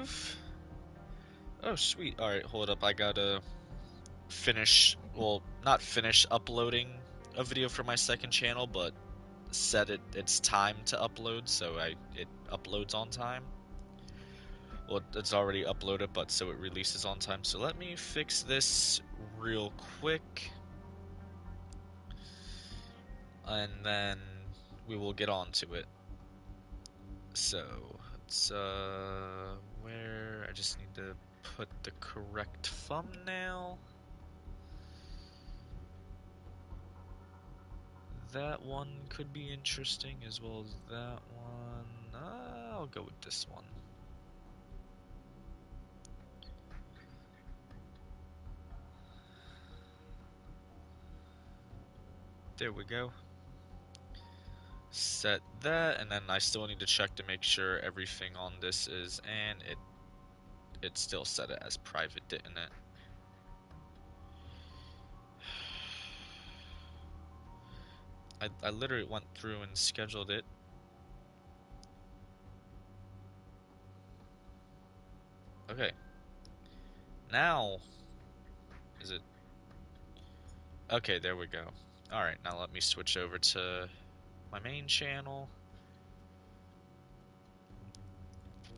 believe. Oh, sweet. Alright, hold up. I gotta finish, well, not finish uploading a video for my second channel, but set its time to upload, so it uploads on time. Well, it's already uploaded, but so it releases on time. So let me fix this real quick, and then we will get on to it. So, it's, where, I just need to put the correct thumbnail. That one could be interesting, as well as that one. I'll go with this one. There we go. Set that, and then I still need to check to make sure everything on this is, and it still set it as private, didn't it? I literally went through and scheduled it. Okay. Now, is it? Okay, there we go. Alright, now let me switch over to my main channel.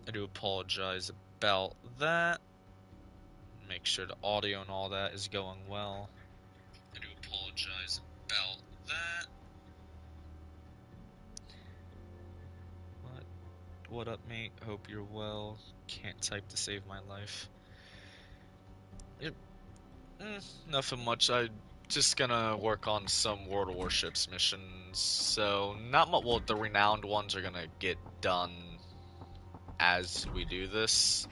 I do apologize about that. Make sure the audio and all that is going well. I do apologize about that. What up, mate? Hope you're well. Can't type to save my life. Yep. Nothing much. I just gonna work on some World Warships missions. So not much. Well, the renowned ones are gonna get done as we do this,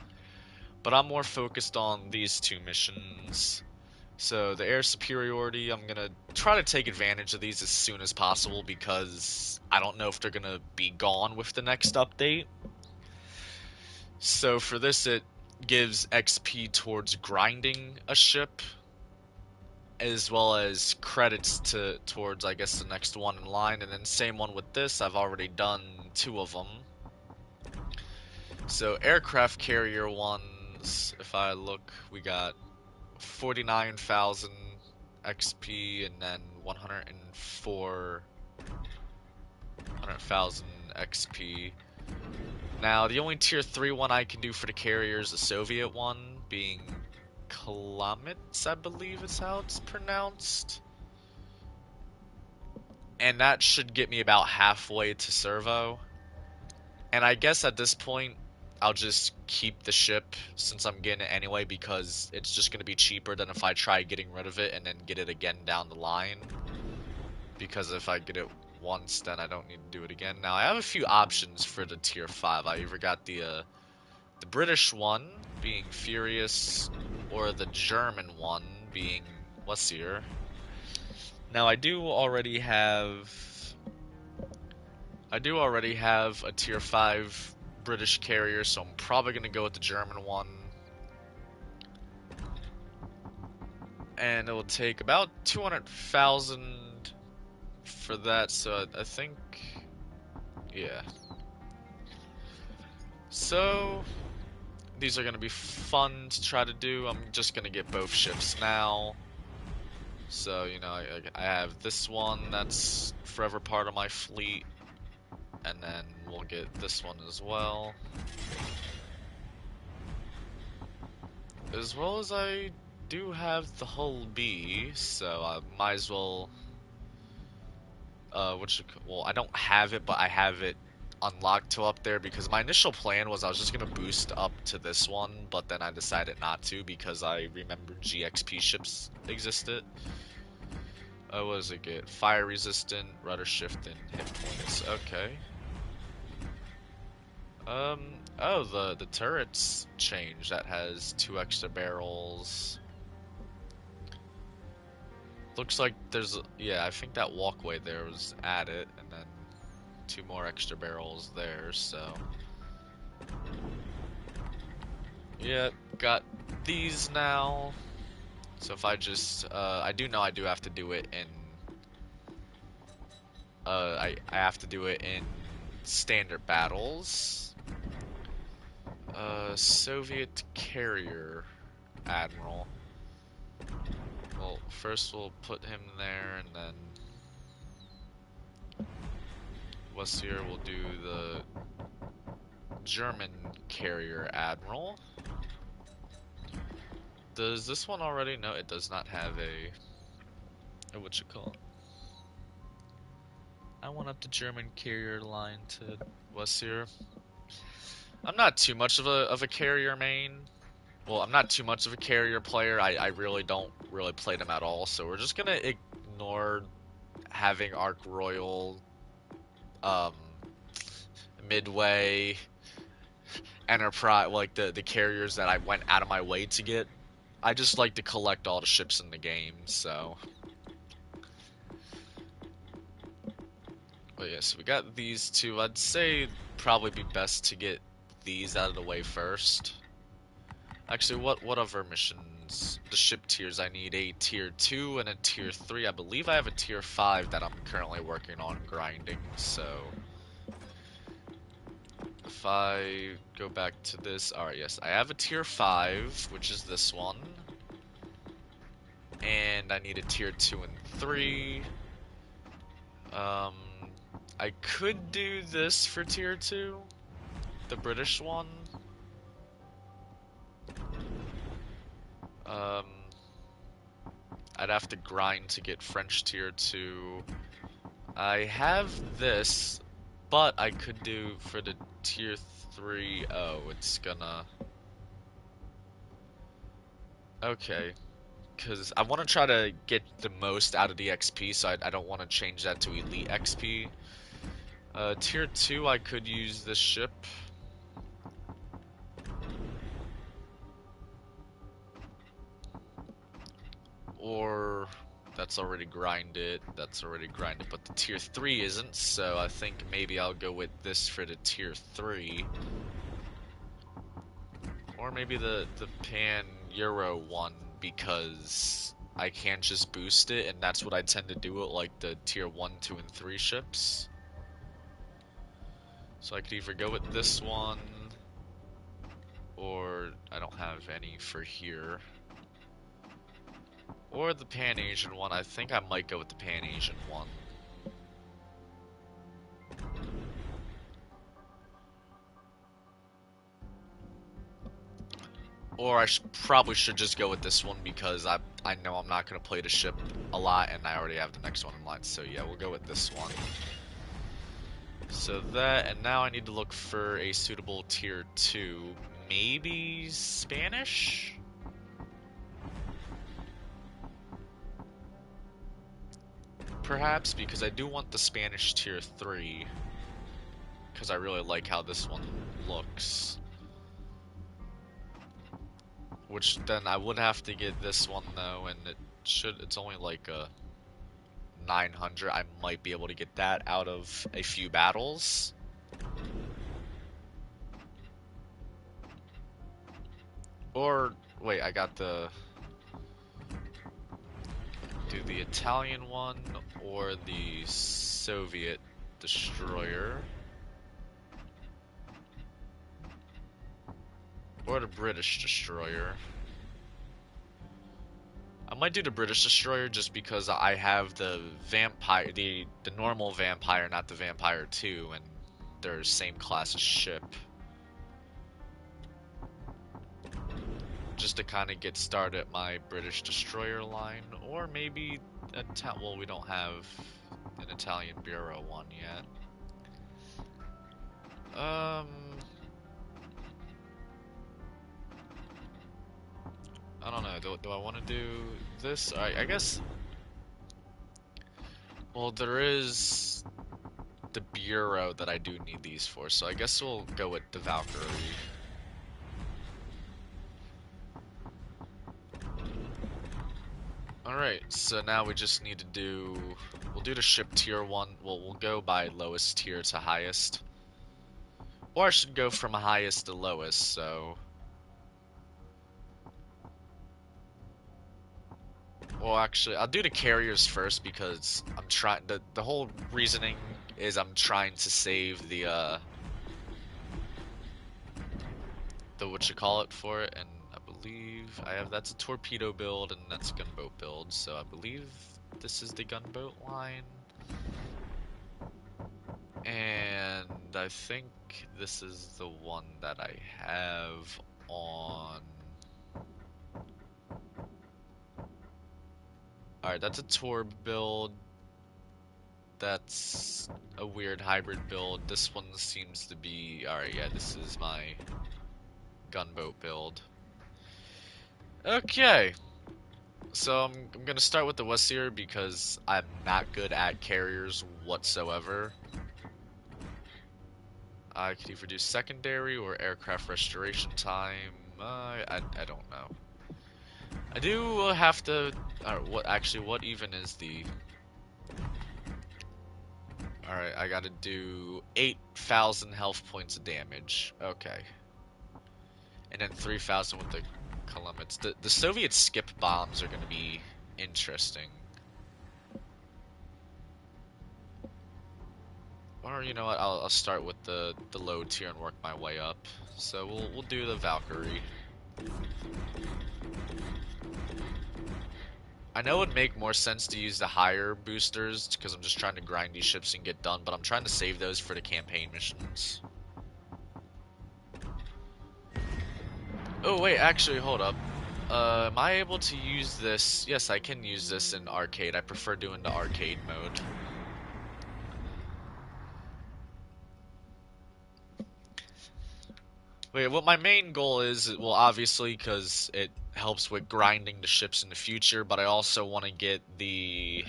but I'm more focused on these two missions. So the air superiority, I'm gonna try to take advantage of these as soon as possible because I don't know if they're gonna be gone with the next update. So for this, it gives XP towards grinding a ship, as well as credits towards, I guess, the next one in line. And then same one with this, I've already done 2 of them. So aircraft carrier ones, if I look, we got 49,000 XP and then 100,000 XP. Now, the only tier 3 one I can do for the carrier is the Soviet one, being Kilometz, I believe is how it's pronounced. And that should get me about halfway to servo. And I guess at this point, I'll just keep the ship since I'm getting it anyway, because it's just going to be cheaper than if I try getting rid of it and then get it again down the line. Because if I get it once, then I don't need to do it again. Now, I have a few options for the tier 5. I either got the British one, being Furious, or the German one, being Wessier. Now, I do already have a tier 5 British carrier, so I'm probably going to go with the German one. And it will take about 200,000 for that, so I think, yeah. So, these are going to be fun to try to do. I'm just going to get both ships now. So, you know, I have this one that's forever part of my fleet. And then we'll get this one as well. As well as I do have the Hull B, so I might as well... well, I don't have it, but I have it unlocked to up there, because my initial plan was I was just going to boost up to this one, but then I decided not to because I remembered GXP ships existed. What does it get? Fire resistant, rudder shift, and hit points. Okay. Oh, the turrets change. That has 2 extra barrels. Looks like there's, yeah, I think that walkway there was added, and then 2 more extra barrels there, so. Yeah, got these now. So if I just, I do know I do have to do it in, I have to do it in standard battles. Soviet carrier admiral. Well, first we'll put him there, and then what's here? We'll do the German carrier admiral. Does this one already? No, it does not have a what you call it? I want up the German carrier line to what's here. I'm not too much of a carrier main. Well, I'm not too much of a carrier player. I really don't really play them at all. So we're just gonna ignore having Ark Royal, um, Midway, Enterprise, like the carriers that I went out of my way to get. I just like to collect all the ships in the game, so. But yeah, so we got these two. I'd say it'd probably be best to get these out of the way first. Actually, what other missions? The ship tiers. I need a tier 2 and a tier 3. I believe I have a tier 5 that I'm currently working on grinding, so if I go back to this, alright, yes, I have a tier 5, which is this one, and I need a tier 2 and 3. I could do this for tier 2, the British one. I'd have to grind to get French tier 2. I have this, but I could do for the tier 3. Oh, it's gonna... Okay. Because I want to try to get the most out of the XP, so I don't want to change that to Elite XP. Tier 2, I could use this ship. Or... That's already grinded, but the tier 3 isn't, so I think maybe I'll go with this for the tier 3. Or maybe the Pan-Euro one, because I can't just boost it, and that's what I tend to do with like the tier 1, 2, and 3 ships. So I could either go with this one, or I don't have any for here. Or the Pan-Asian one. I think I might go with the Pan-Asian one. Or I probably should just go with this one because I know I'm not going to play the ship a lot and I already have the next one in line. So yeah, we'll go with this one. So that, and now I need to look for a suitable tier 2. Maybe Spanish? Perhaps, because I do want the Spanish tier 3. Because I really like how this one looks. Which then I would have to get this one though, and it's only like a 900. I might be able to get that out of a few battles. Or, wait, I got the... Do the Italian one, or the Soviet destroyer. Or the British destroyer. I might do the British destroyer just because I have the vampire, the normal vampire, not the vampire 2, and they're same class as ship. Just to kind of get started my British destroyer line, or maybe well, we don't have an Italian bureau one yet. I don't know. Do I want to do this? I guess. Well, there is the bureau that I do need these for, so I guess we'll go with the Valkyrie. Alright, so now we just need to do... We'll do the ship tier 1. Well, we'll go by lowest tier to highest. Or I should go from highest to lowest, so... Well, actually, I'll do the carriers first because I'm trying... The whole reasoning is I'm trying to save the, the what you call it for it, and I believe I have that's a torpedo build and that's a gunboat build, so I believe this is the gunboat line. And I think this is the one that I have on. Alright, that's a Torb build. That's a weird hybrid build. This one seems to be. Alright, yeah, this is my gunboat build. Okay. So I'm gonna start with the Wessier because I'm not good at carriers whatsoever. I could either do secondary or aircraft restoration time. I don't know. I do have to. What actually? What even is the? All right, I gotta do 8,000 health points of damage. Okay, and then 3,000 with the Kalemets. The Soviet skip bombs are gonna be interesting. Or you know what? I'll start with the low tier and work my way up. So we'll do the Valkyrie. I know it would make more sense to use the higher boosters because I'm just trying to grind these ships and get done, but I'm trying to save those for the campaign missions. Oh wait, actually, hold up. Am I able to use this? Yes, I can use this in arcade. I prefer doing the arcade mode. Wait, what my main goal is, well, obviously, because it helps with grinding the ships in the future, but I also want to get the...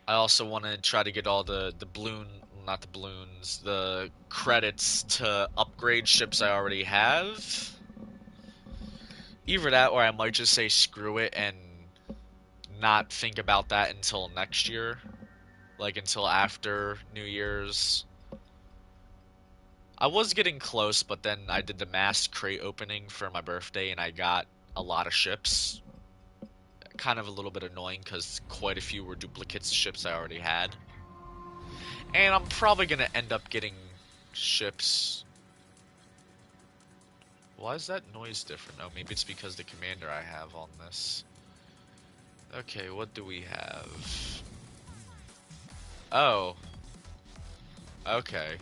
I also want to try to get all the balloon, not the balloons, the credits to upgrade ships I already have. Either that, or I might just say screw it and not think about that until next year. Like, until after New Year's. I was getting close, but then I did the mass crate opening for my birthday, and I got a lot of ships. Kind of a little bit annoying, because quite a few were duplicates of ships I already had. And I'm probably going to end up getting ships. Why is that noise different? Oh, maybe it's because the commander I have on this. Okay, what do we have? Oh. Okay.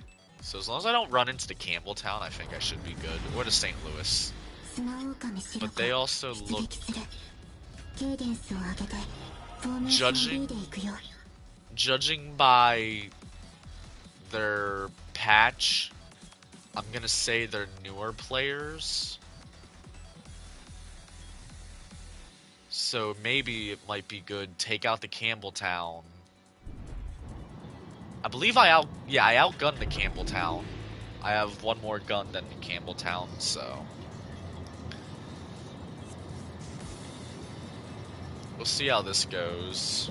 So as long as I don't run into the Campbelltown, I think I should be good. Or the St. Louis. But they also look... Judging by their patch, I'm gonna say they're newer players. So maybe it might be good. Take out the Campbelltown. I believe I outgunned the Campbelltown. I have one more gun than the Campbelltown, so we'll see how this goes.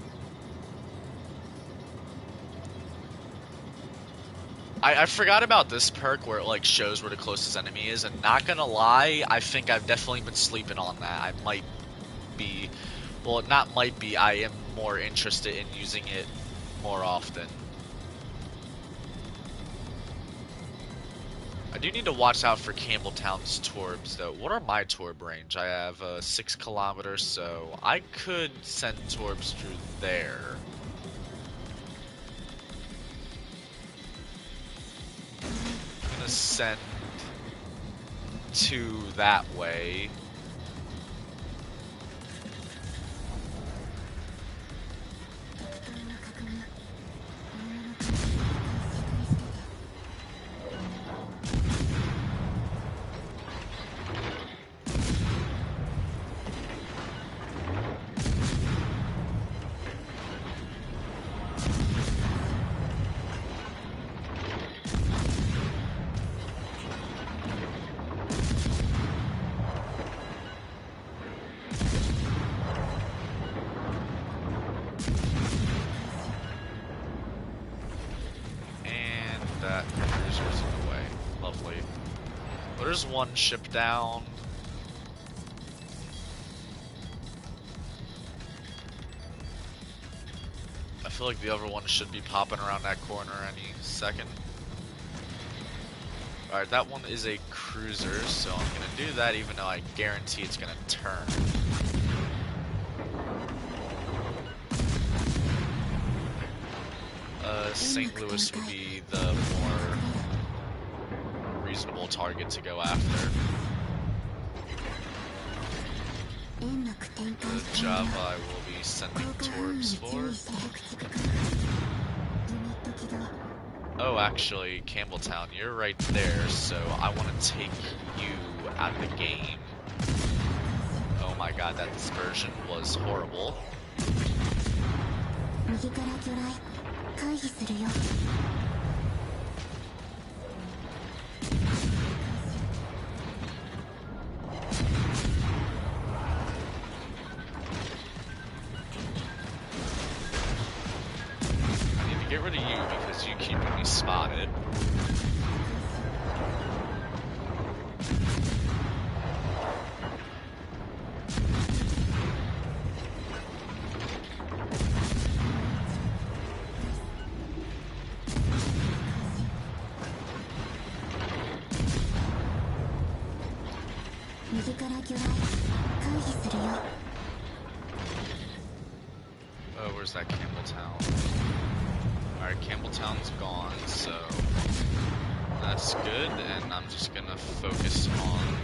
I forgot about this perk where it like shows where the closest enemy is, and not gonna lie, I think I've definitely been sleeping on that. I might be, well, not might be, I am more interested in using it more often. I do need to watch out for Campbelltown's Torbs, though. What are my Torb range? I have 6 kilometers, so I could send Torbs through there. I'm gonna send 2 that way. There's one ship down. I feel like the other one should be popping around that corner any second. Alright, that one is a cruiser, so I'm gonna do that even though I guarantee it's gonna turn. St. Louis would be the more reasonable target to go after. The Java I will be sending Torbs for. Oh, actually, Campbelltown, you're right there, so I want to take you out of the game. Oh my god, that dispersion was horrible. Get rid of you because you keep me spotted. Oh, where's that Campbelltown? Alright, Campbelltown's gone, so that's good, and I'm just gonna focus on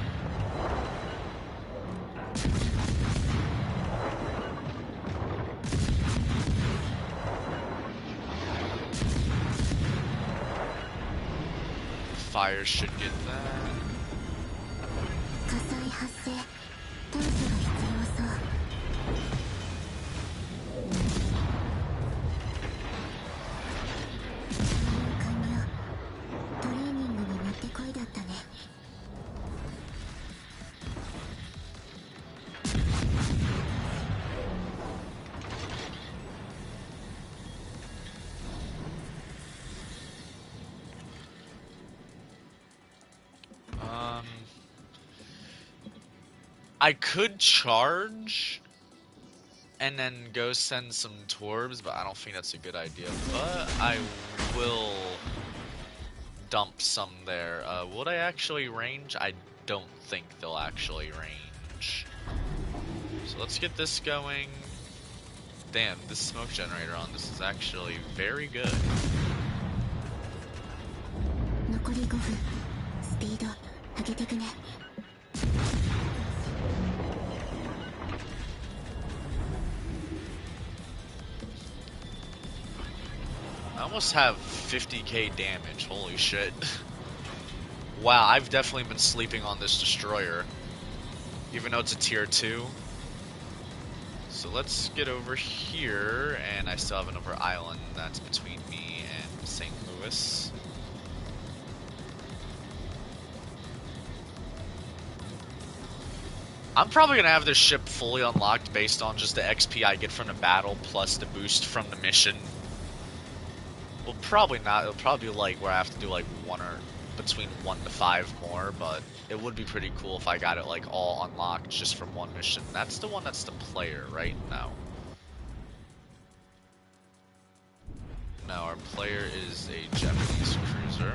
fire should get that. I could charge and then go send some Torbs, but I don't think that's a good idea. But I will dump some there. Would I actually range? I don't think they'll actually range. So let's get this going. Damn, this smoke generator on this is actually very good. I almost have 50k damage, holy shit. Wow, I've definitely been sleeping on this destroyer, even though it's a tier 2. So let's get over here, and I still have another island that's between me and St. Louis. I'm probably going to have this ship fully unlocked based on just the XP I get from the battle plus the boost from the mission. Well, probably not. It'll probably be like where I have to do like between 1 to 5 more, but it would be pretty cool if I got it like all unlocked just from one mission. That's the one that's the player, right? No. No, our player is a Japanese cruiser.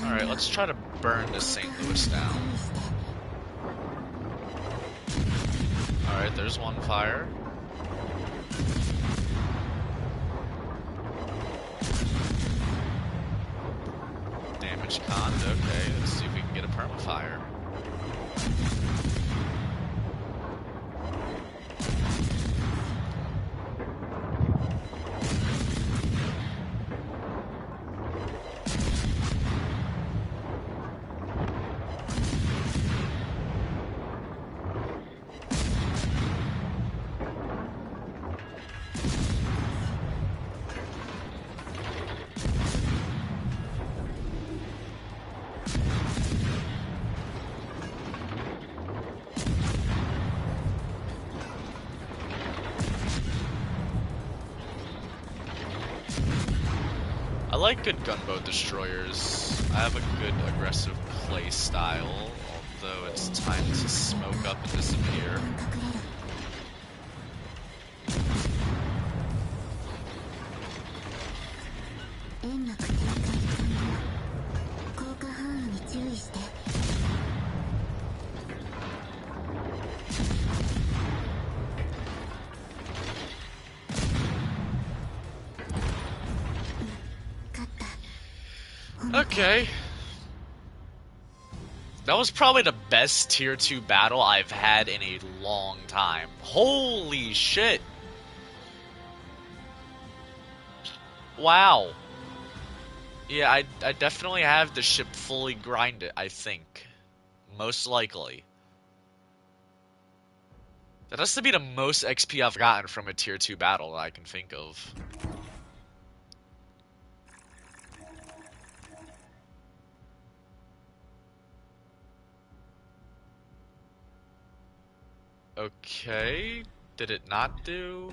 Alright, let's try to burn this St. Louis down. Alright, there's one fire. Damage conned, okay, let's see if we can get a permafire. like good gunboat destroyers. I have a good aggressive play style, although it's time to smoke up and disappear. Okay. That was probably the best tier 2 battle I've had in a long time. Holy shit! Wow. Yeah, I definitely have the ship fully grinded, I think. Most likely. That has to be the most XP I've gotten from a tier 2 battle that I can think of. Okay. Did it not do?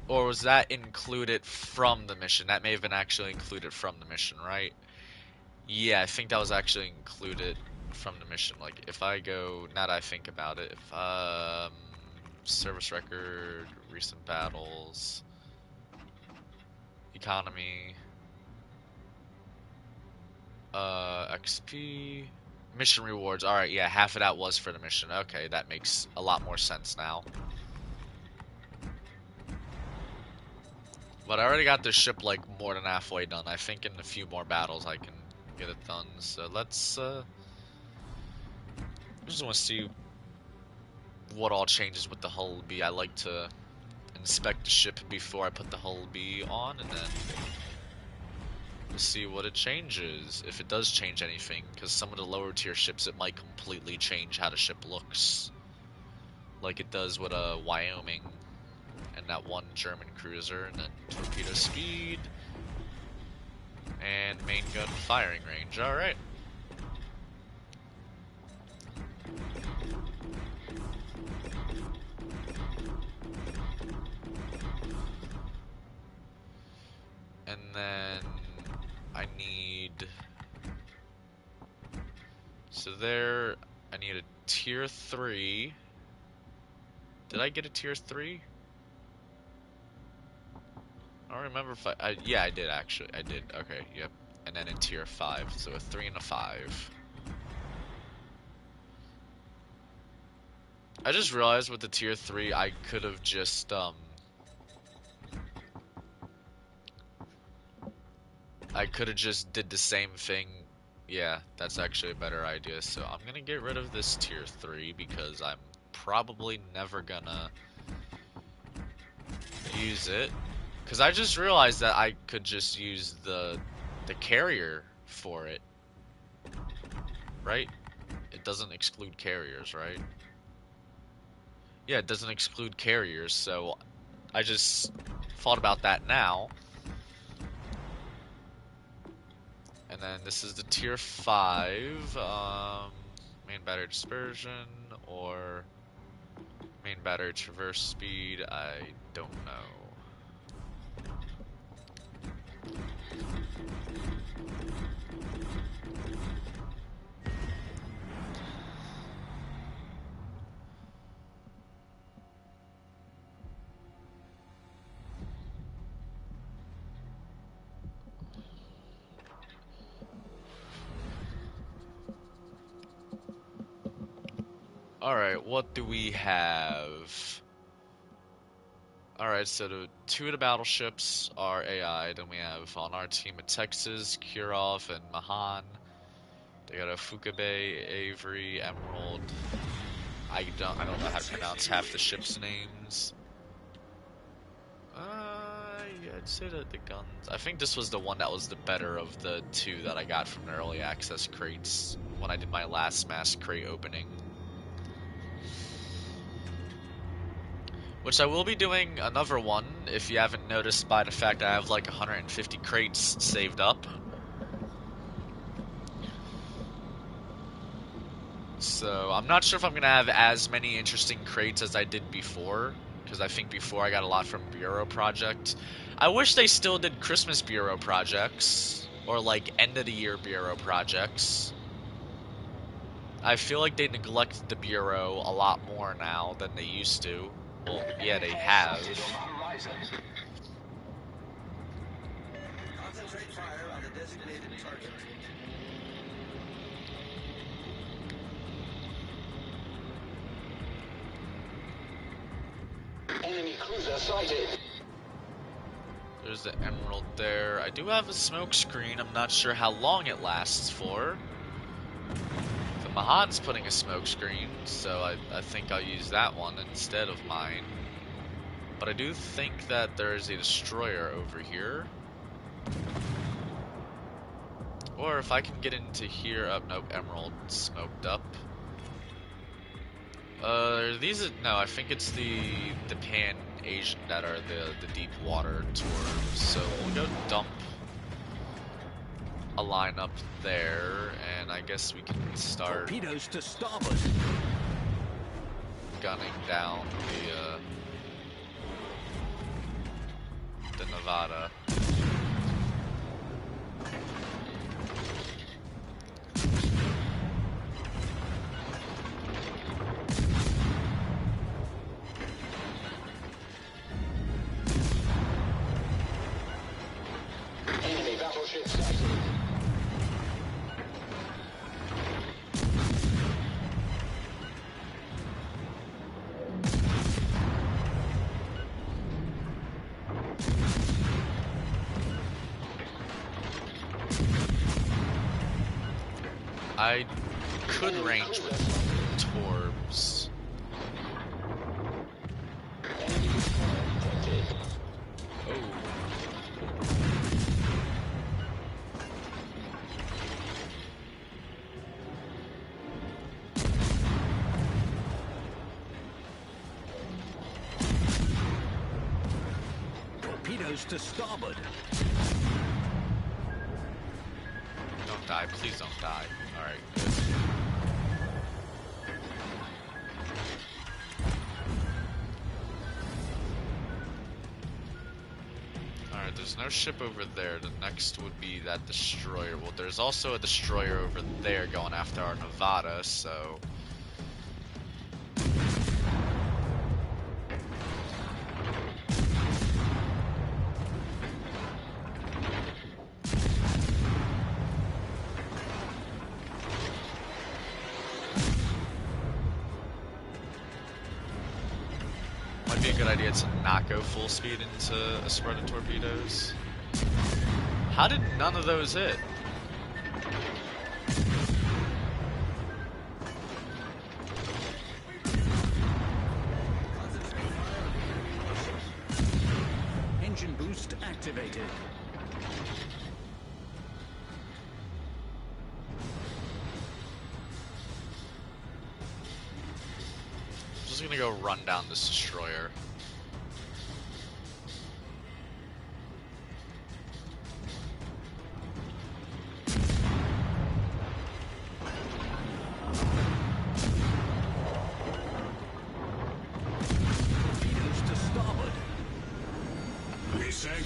Or was that included from the mission? That may have been actually included from the mission, right? Yeah, I think that was actually included from the mission. Like, if I go, now that I think about it, if, service record, recent battles, economy, XP, mission rewards. Alright, yeah, half of that was for the mission. Okay, that makes a lot more sense now. But I already got this ship, like, more than halfway done. I think in a few more battles I can get it done. So let's, I just want to see what all changes with the hull B. I like to inspect the ship before I put the hull B on, and then we'll see what it changes, if it does change anything, because some of the lower tier ships, it might completely change how the ship looks. Like it does with a Wyoming and that one German cruiser, and then torpedo speed, and main gun firing range. Alright. And then I need... So there, I need a tier 3. Did I get a tier 3? I don't remember if yeah, I did actually. I did. Okay, yep. And then a tier 5. So a 3 and a 5. I just realized with the tier 3, I could have just, I could have just did the same thing. Yeah, that's actually a better idea. So I'm gonna get rid of this tier 3 because I'm probably never gonna use it. Because I just realized that I could just use the carrier for it. Right? It doesn't exclude carriers, right? Yeah, it doesn't exclude carriers, so I just thought about that now. And then this is the tier 5, main battery dispersion, or main battery traverse speed, I don't know. Alright, what do we have? Alright, so the 2 of the battleships are AI. Then we have on our team a Texas, Kirov, and Mahan. They got a Fukabe, Avery, Emerald. I don't know how to pronounce half the ships' names. Yeah, I'd say that the guns. I think this was the one that was the better of the 2 that I got from the early access crates when I did my last mass crate opening. Which I will be doing another one, if you haven't noticed by the fact I have like 150 crates saved up. So I'm not sure if I'm going to have as many interesting crates as I did before, because I think before I got a lot from Bureau Project. I wish they still did Christmas Bureau projects. or like end of the year bureau projects. I feel like they neglect the bureau a lot more now than they used to. Well, yeah, they have. Concentrate fire on the designated target. Enemy cruiser sighted. There's the emerald there. I do have a smoke screen. I'm not sure how long it lasts for. The Mahan's putting a smoke screen, so I think I'll use that one instead of mine. But I do think that there is a destroyer over here. Or if I can get into here, nope, emerald smoked up. These are, no, I think it's the Pan-Asian that are the deep water tours. So we'll go dump a line up there, and I guess we can start Torpedoes to starboard. gunning down the Nevada. Enemy battleship sighted. I could range with Torbs. Oh. Torpedoes to starboard. Don't die, please don't die. Alright, good. Alright, there's no ship over there. The next would be that destroyer. Well, there's also a destroyer over there going after our Nevada, so... Might be a good idea to not go full speed into a spread of torpedoes. How did none of those hit? Engine boost activated. I'm just gonna go run down this destroyer. Torpedoes to starboard.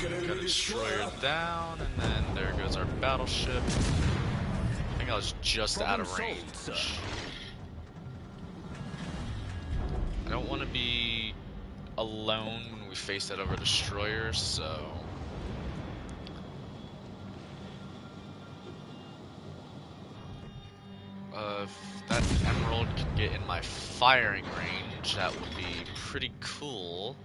Got a destroyer down, and then there goes our battleship. I think I was just out of range. Solved, sir. I don't want to be alone when we face that other destroyer, so... If that emerald can get in my firing range, that would be pretty cool.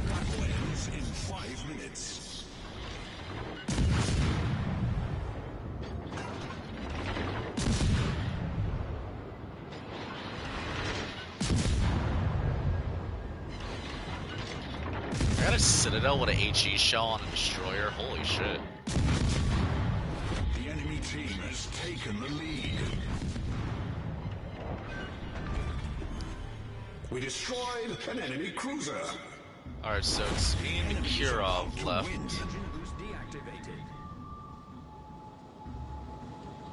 Battle ends in 5 minutes. I got a Citadel with a HE shell on a destroyer. Holy shit. The enemy team has taken the lead. We destroyed an enemy cruiser. Alright, so it's me and Kirov left.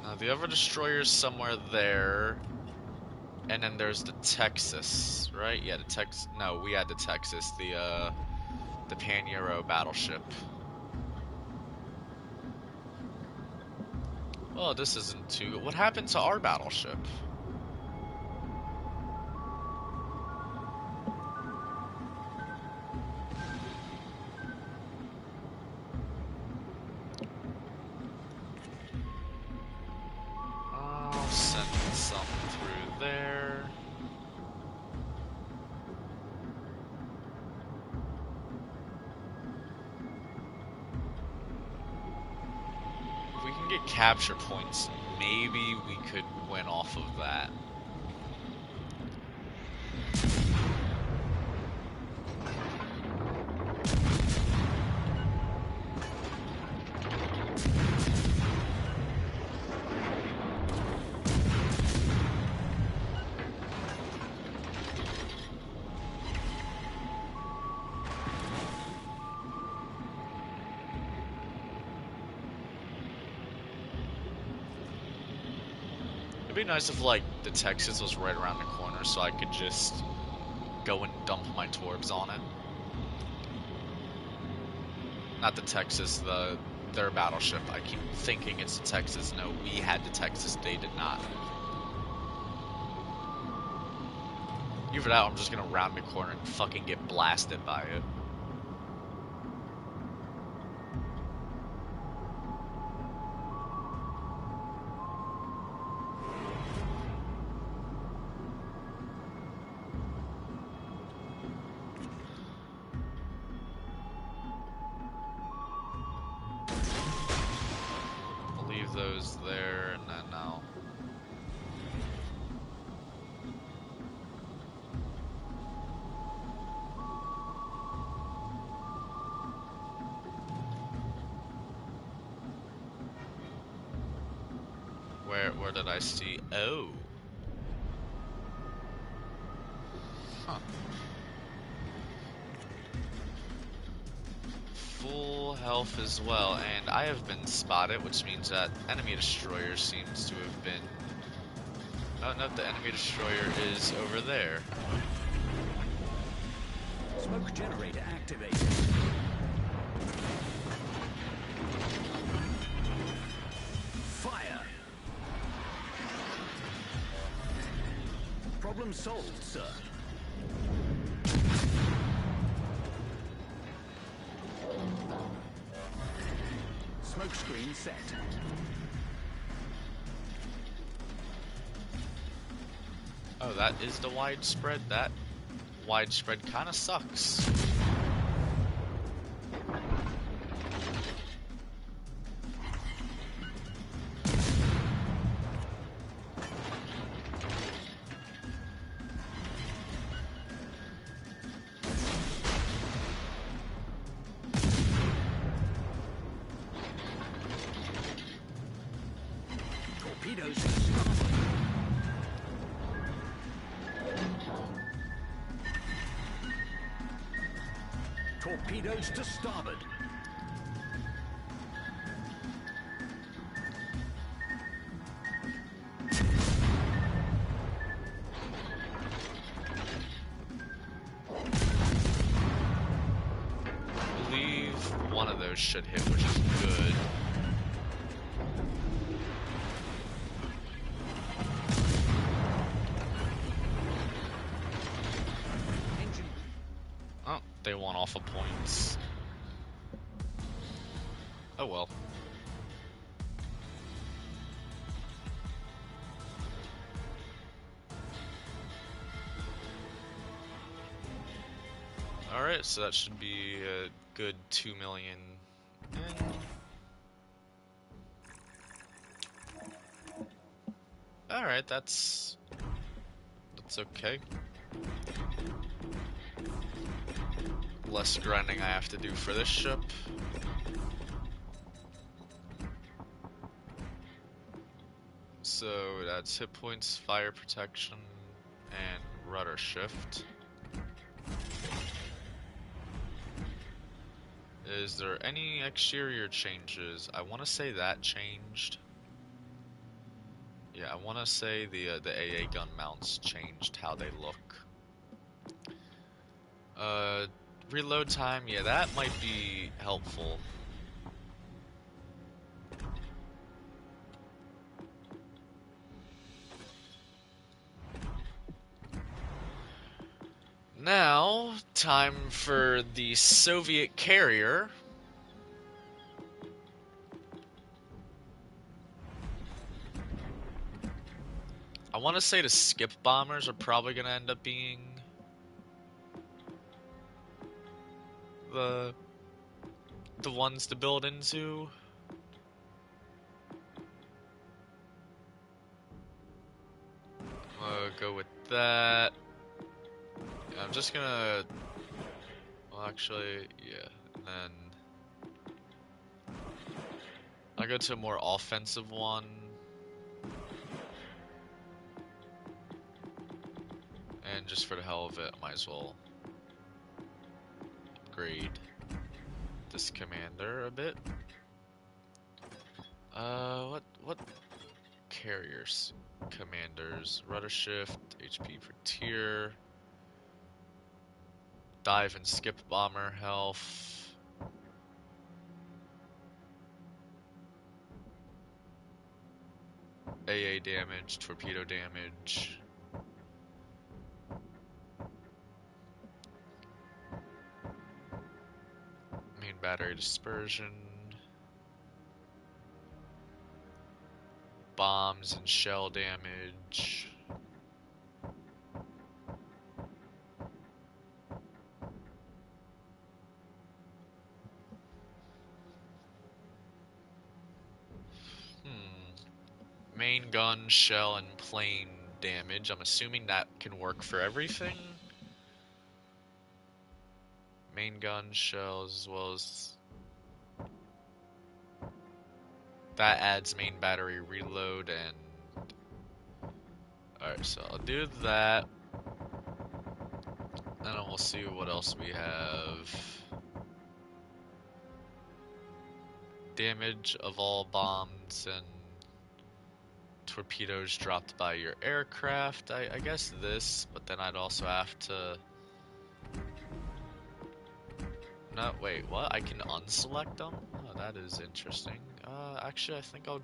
Now the other destroyer's somewhere there. And then there's the Texas, right? Yeah, the Tex. No, we had the Texas, the Pan-Euro battleship. Oh, this isn't too good. What happened to our battleship? I'll send some through there. If we can get capture points, maybe we could win off of that. It'd be nice if, like, the Texas was right around the corner so I could just go and dump my Torbs on it. Not the Texas, their battleship. I keep thinking it's the Texas. No, we had the Texas, they did not. Either that, or I'm just gonna round the corner and fucking get blasted by it. I'll leave those there, and then I'll... Where did I see? Oh. Huh. Full health as well, and I have been spotted, which means that enemy destroyer seems to have been... Oh, no, the enemy destroyer is over there. Smoke generator activated. Fire. Problem solved, sir. Smoke screen set. Oh, that is the widespread? That widespread kind of sucks. Torpedoes to starboard. Torpedoes to starboard. I believe one of those should hit, which is good. Oh, they won off of points. Oh well. Alright, so that should be a good 2 million in. Alright, that's okay. Less grinding I have to do for this ship. So that's hit points, fire protection, and rudder shift. Is there any exterior changes? I want to say that changed. Yeah, I want to say the AA gun mounts changed how they look. Uh, Reload time, yeah, that might be helpful. Now, time for the Soviet carrier. I want to say the skip bombers are probably going to end up being the the ones to build into. Go with that. I'm just gonna. Well, actually, yeah. And then I'll go to a more offensive one. And just for the hell of it, I might as well upgrade this commander a bit. What carriers? Commanders, rudder shift, HP per tier, dive and skip bomber health. AA damage, torpedo damage. Main battery dispersion. Bombs and shell damage. Main gun, shell, and plane damage. I'm assuming that can work for everything. Main gun, shells, as well as... That adds main battery reload and... Alright, so I'll do that. And then we'll see what else we have. Damage of all bombs and torpedoes dropped by your aircraft. I guess this, but then I'd also have to... No, wait, what? I can unselect them? Oh, that is interesting. Actually, I think I'll...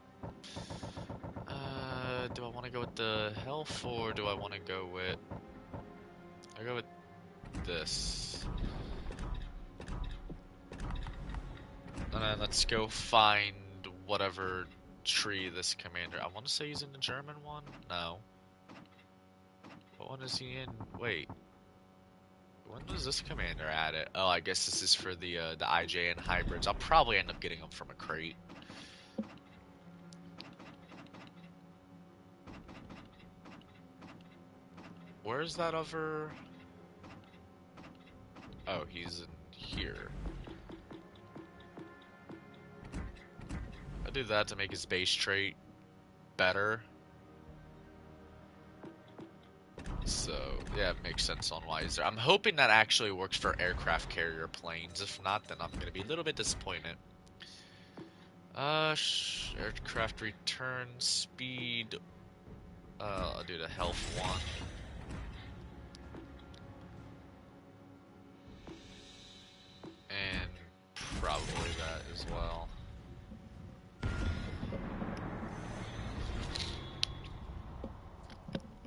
do I want to go with the health, or do I want to go with... I'll go with this. And then let's go find whatever tree this commander... I want to say he's in the German one? No. What one is he in? Wait. When does this commander add it? Oh, I guess this is for the IJN hybrids. I'll probably end up getting them from a crate. Where's that other... Oh, he's in here. I'll do that to make his base trait better. So, yeah, it makes sense on why he's there. I'm hoping that actually works for aircraft carrier planes. If not, then I'm going to be a little bit disappointed. Aircraft return speed. I'll do the health one. And probably that as well.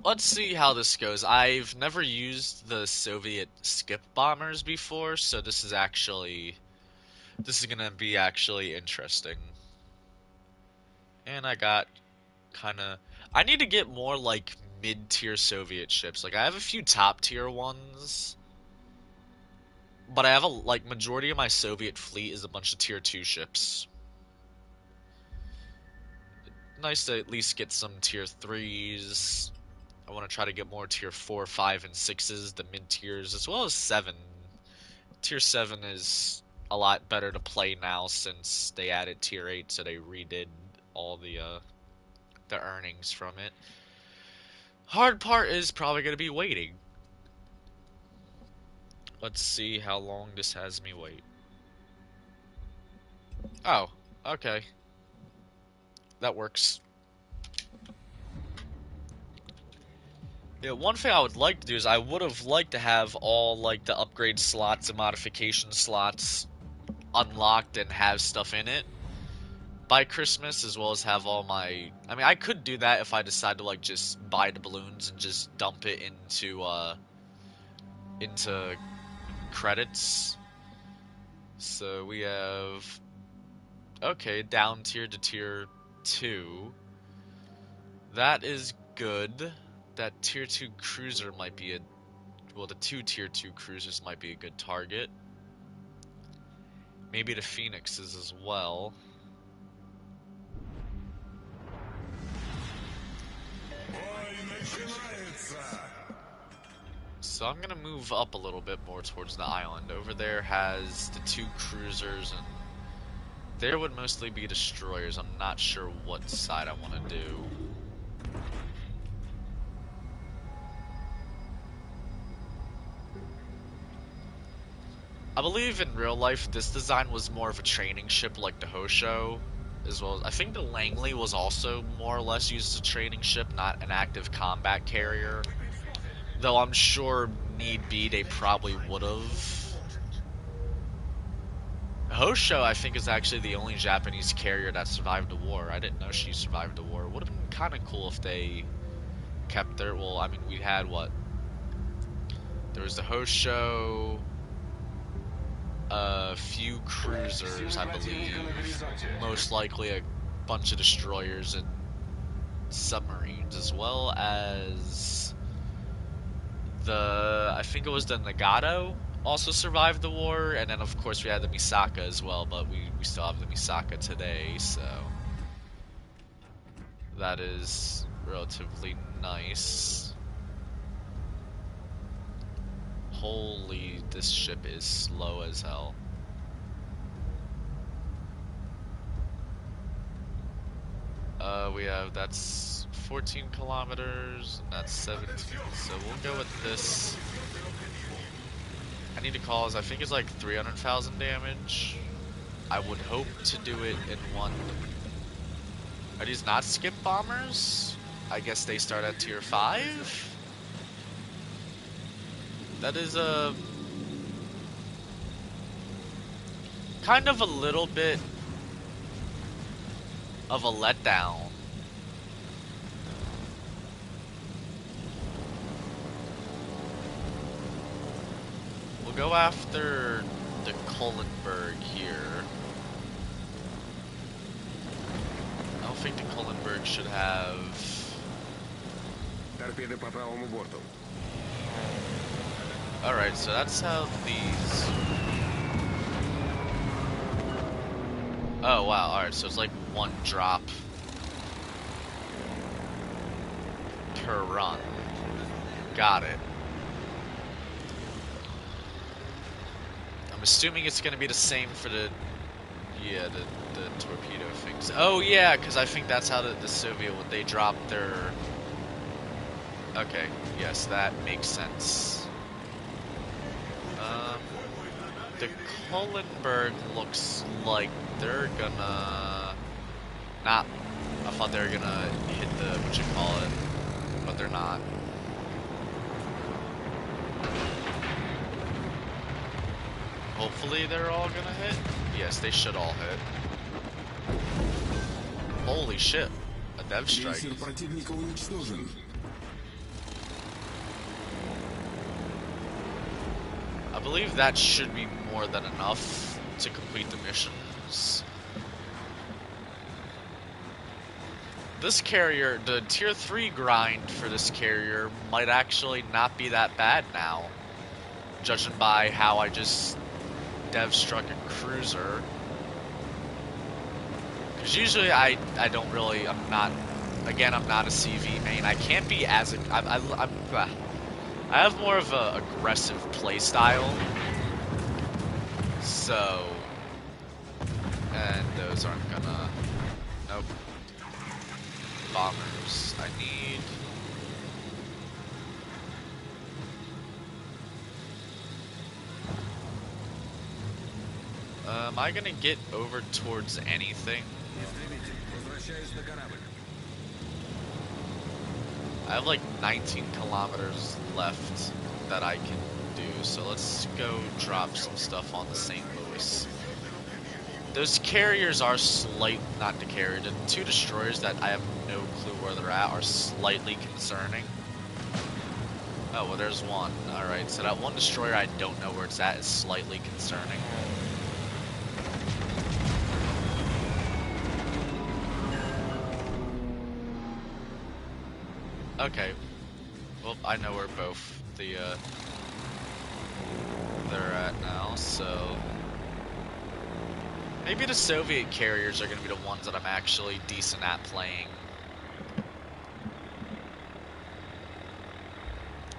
Let's see how this goes. I've never used the Soviet skip bombers before, so this is gonna be actually interesting. And I got I need to get more like mid-tier Soviet ships. Like I have a few top-tier ones, but I have majority of my Soviet fleet is a bunch of tier 2 ships. Nice to at least get some tier 3s. I want to try to get more tier 4, 5, and 6s, the mid-tiers, as well as 7. Tier 7 is a lot better to play now since they added tier 8, so they redid all the earnings from it. Hard part is probably going to be waiting. Let's see how long this has me wait. Oh, okay. That works. Yeah, one thing I would like to do is I would have liked to have all like the upgrade slots and modification slots unlocked and have stuff in it by Christmas, as well as have all my. I mean, I could do that if I decide to like just buy the balloons and just dump it into credits. So we have okay, down tier to tier 2. That is good. That tier 2 cruiser might be a well, the two tier 2 cruisers might be a good target. Maybe the Phoenixes as well. So I'm gonna move up a little bit more towards the island. Over there has the 2 cruisers, and there would mostly be destroyers. I'm not sure what side I want to do. I believe in real life this design was more of a training ship like the Hosho, as well as I think the Langley was also more or less used as a training ship, not an active combat carrier. Though I'm sure need be they probably would have. Hosho, I think, is actually the only Japanese carrier that survived the war. I didn't know she survived the war. Would have been kind of cool if they kept their. Well, I mean, we had what? There was the Hosho, a few cruisers, I believe, most likely a bunch of destroyers and submarines, as well as I think it was the Nagato also survived the war, and then of course we had the Misaka as well, but we still have the Misaka today, so that is relatively nice. Holy, this ship is slow as hell. We have, that's 14 kilometers, and that's 17, so we'll go with this. I need to cause, I think it's like 300,000 damage. I would hope to do it in one. Are these not skip bombers? I guess they start at tier 5? That is a kind of a little bit of a letdown. We'll go after the Kullenberg here. I don't think the Kullenberg should have. Торпеды по правому борту. Alright, so that's how these. Oh wow, alright, so it's like one drop per run. Got it. I'm assuming it's gonna be the same for the torpedo things. Oh yeah, because I think that's how the Soviet, when they dropped their. Okay, yes, that makes sense. The Kullenberg looks like they're gonna not. I thought they were gonna hit the what you call it, but they're not. Hopefully they're all gonna hit. Yes, they should all hit. Holy shit! A dev strike. Крейсер противника уничтожен. I believe that should be more than enough to complete the missions. This carrier, the tier 3 grind for this carrier might actually not be that bad now, judging by how I just dev struck a cruiser. Because usually I don't really, I'm not a CV main. I can't be as, I have more of a aggressive play style, so, and those aren't gonna, nope, bombers, I need, am I gonna get over towards anything? Истребитель, возвращаюсь на корабль. I have like 19 kilometers left that I can do, so let's go drop some stuff on the St. Louis. Those carriers are not the carrier, the two destroyers that I have no clue where they're at are slightly concerning. Oh, well there's one. Alright, so that one destroyer I don't know where it's at is slightly concerning. Okay. Well, I know where both they're at now, so maybe the Soviet carriers are gonna be the ones that I'm actually decent at playing.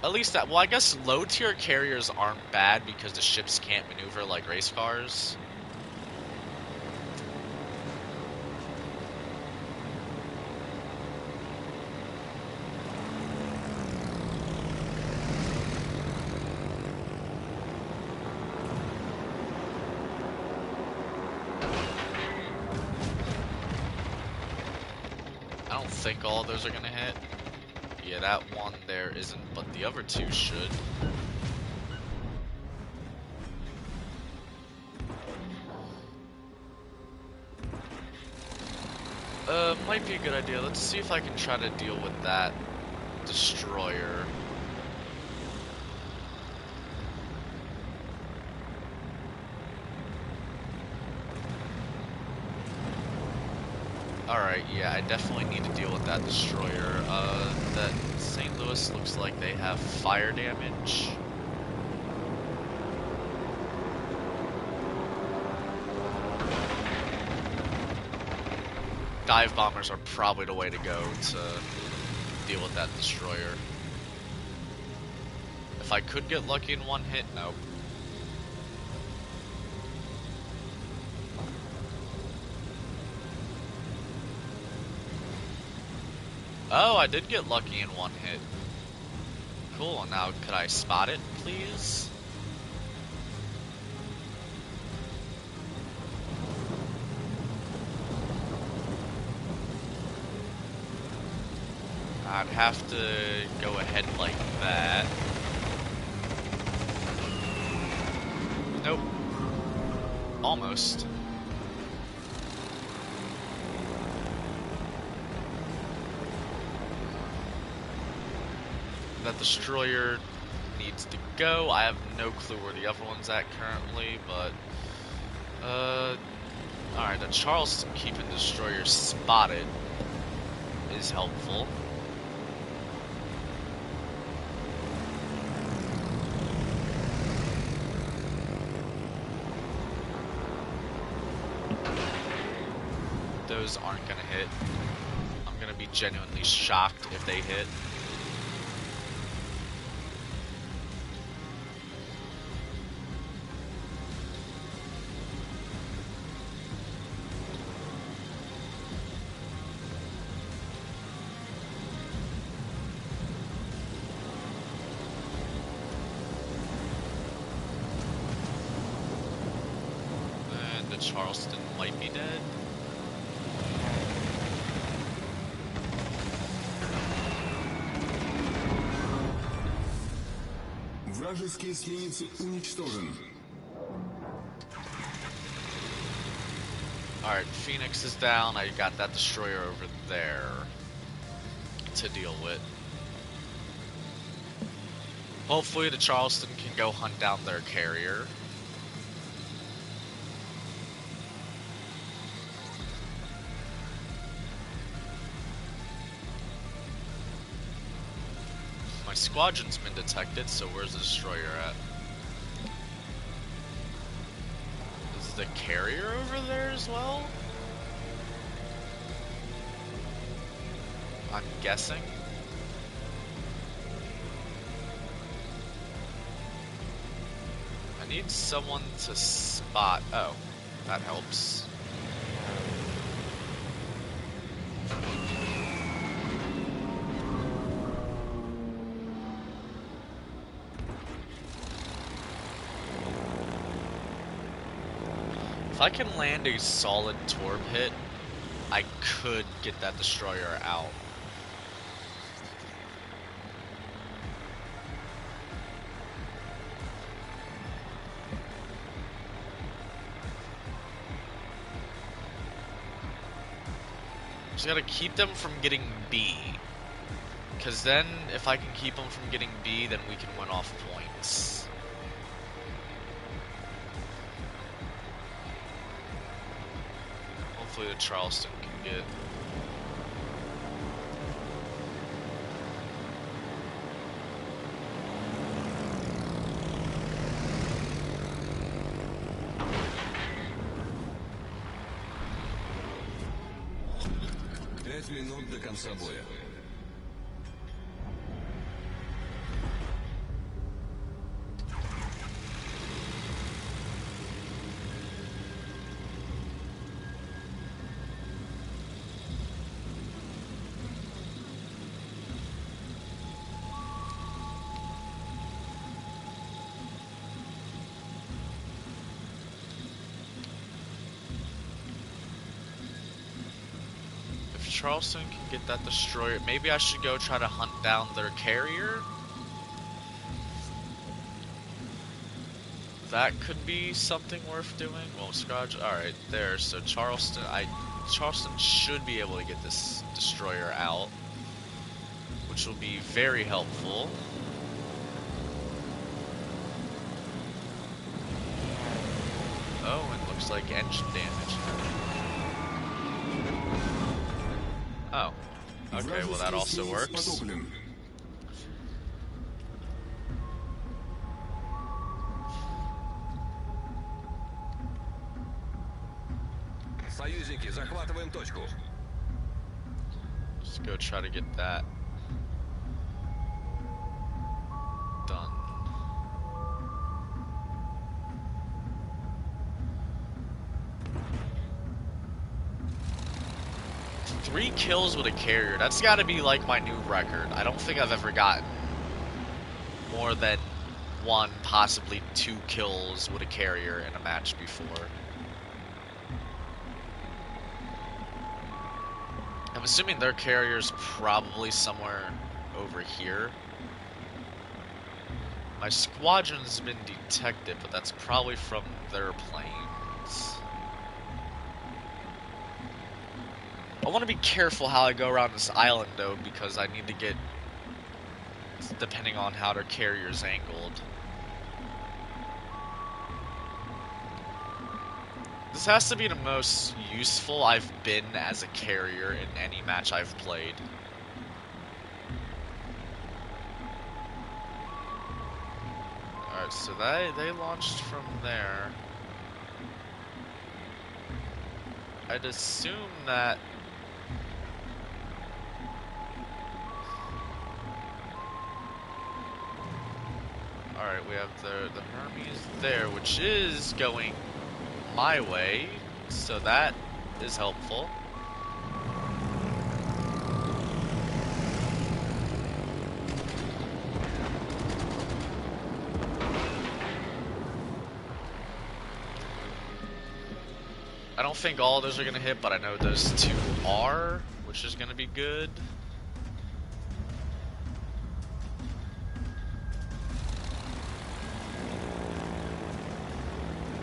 At least that, well, I guess low tier carriers aren't bad because the ships can't maneuver like race cars. I don't think all of those are gonna hit. Yeah, that one there isn't, but the other two should. Might be a good idea. Let's see if I can try to deal with that destroyer. Alright, yeah, I definitely need to deal with that destroyer. That St. Louis looks like they have fire damage. Dive bombers are probably the way to go to deal with that destroyer. If I could get lucky in one hit, nope. Oh, I did get lucky in one hit. Cool, now could I spot it, please? I'd have to go ahead like that. Nope. Almost. That destroyer needs to go. I have no clue where the other one's at currently, but alright, the Charleston keeping destroyers spotted is helpful. Those aren't gonna hit. I'm gonna be genuinely shocked if they hit. And the Charleston might be dead. Вражеский эсминец уничтожен. Alright, Phoenix is down. I got that destroyer over there to deal with. Hopefully the Charleston can go hunt down their carrier. My squadron's been detected, so where's the destroyer at? Is the carrier over there as well? I'm guessing. I need someone to spot. Oh, that helps. If I can land a solid torp hit, I could get that destroyer out. Just gotta keep them from getting B. Because then, if I can keep them from getting B, then we can win off points. Hopefully the Charleston can get... Пять минут до конца боя. Charleston can get that destroyer. Maybe I should go try to hunt down their carrier. That could be something worth doing. Well, Scotch, alright, there. So Charleston should be able to get this destroyer out, which will be very helpful. Oh, and looks like engine damage. Oh. Okay, well that also works. Союзники, захватываем точку. Just go try to get that done. Three kills with a carrier. That's got to be like my new record. I don't think I've ever gotten more than one, possibly 2 kills with a carrier in a match before. I'm assuming their carrier's probably somewhere over here. My squadron's been detected, but that's probably from their planes. I want to be careful how I go around this island, though, because I need to get, depending on how their carrier's angled. This has to be the most useful I've been as a carrier in any match I've played. Alright, so they launched from there. I'd assume that... Alright, we have the Hermes there, which is going my way, so that is helpful. I don't think all of those are going to hit, but I know those 2 are, which is going to be good.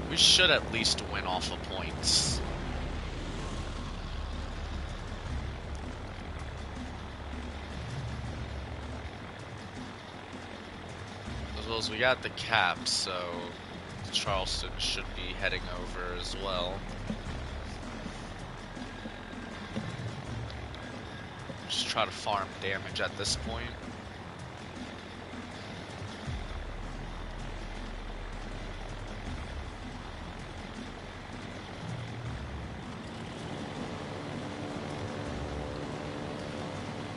We should at least win off of points. As well as we got the cap, so Charleston should be heading over as well. Just try to farm damage at this point.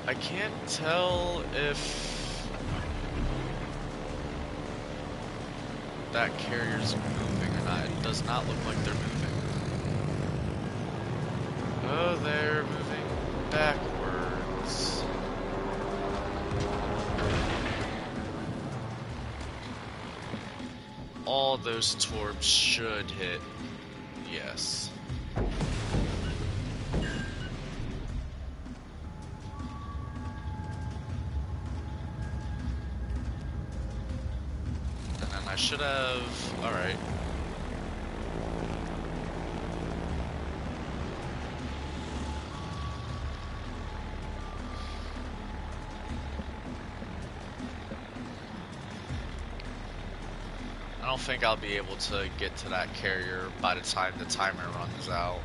I can't tell if that carrier's moving or not. It does not look like they're moving. Oh, they're moving backwards. All those torps should hit. Yes. Should have... Alright. don't think I'll be able to get to that carrier by the time the timer runs out.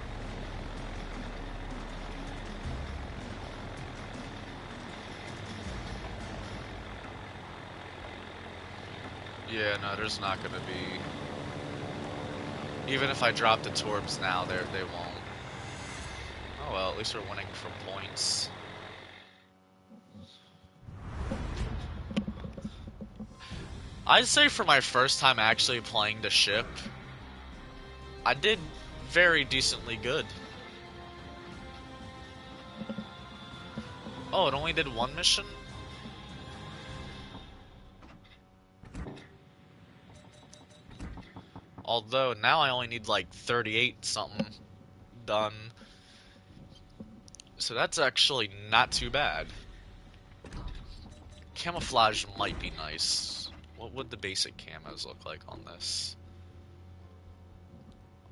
Yeah, no, there's not gonna be. Even if I drop the Torbs now, they won't. Oh well, at least we're winning from points. I'd say for my first time actually playing the ship, I did very decently good. Oh, it only did one mission? Although now I only need like 38 something done. So that's actually not too bad. Camouflage might be nice. What would the basic camos look like on this?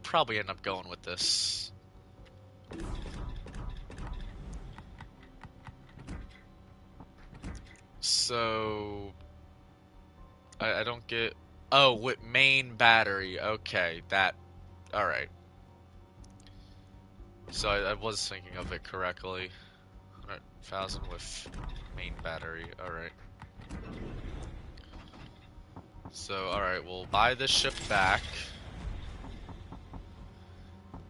Probably end up going with this. So I don't get. Oh, with main battery. Okay, that. All right. So I was thinking of it correctly. 100,000 with main battery. All right. So all right, we'll buy this ship back.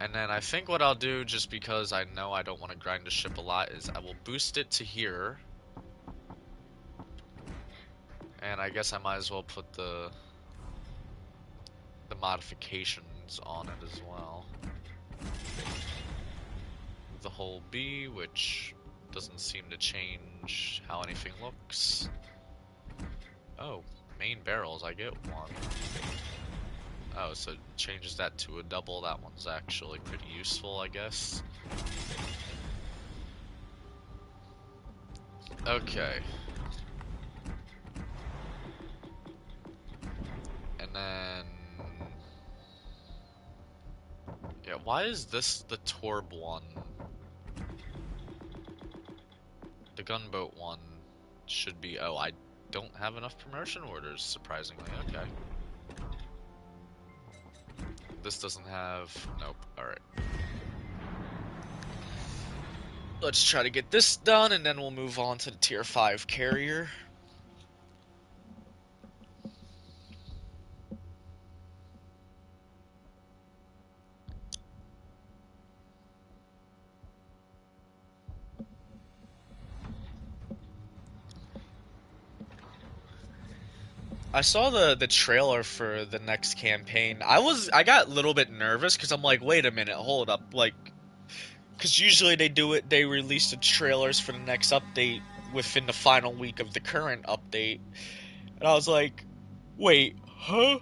And then I think what I'll do, just because I know I don't want to grind the ship a lot, is I will boost it to here. And I guess I might as well put the modifications on it as well. The whole B, which doesn't seem to change how anything looks. Oh, main barrels, I get one. Oh, so it changes that to a double. That one's actually pretty useful, I guess. Okay. And then... yeah, why is this the Torb one? The gunboat one should be... oh, I don't have enough promotion orders, surprisingly. Okay. This doesn't have... nope, alright. Let's try to get this done, and then we'll move on to the Tier 5 carrier. I saw the trailer for the next campaign. I got a little bit nervous because I'm like, wait a minute, hold up, like, because usually they release the trailers for the next update within the final week of the current update, and I was like, wait, huh?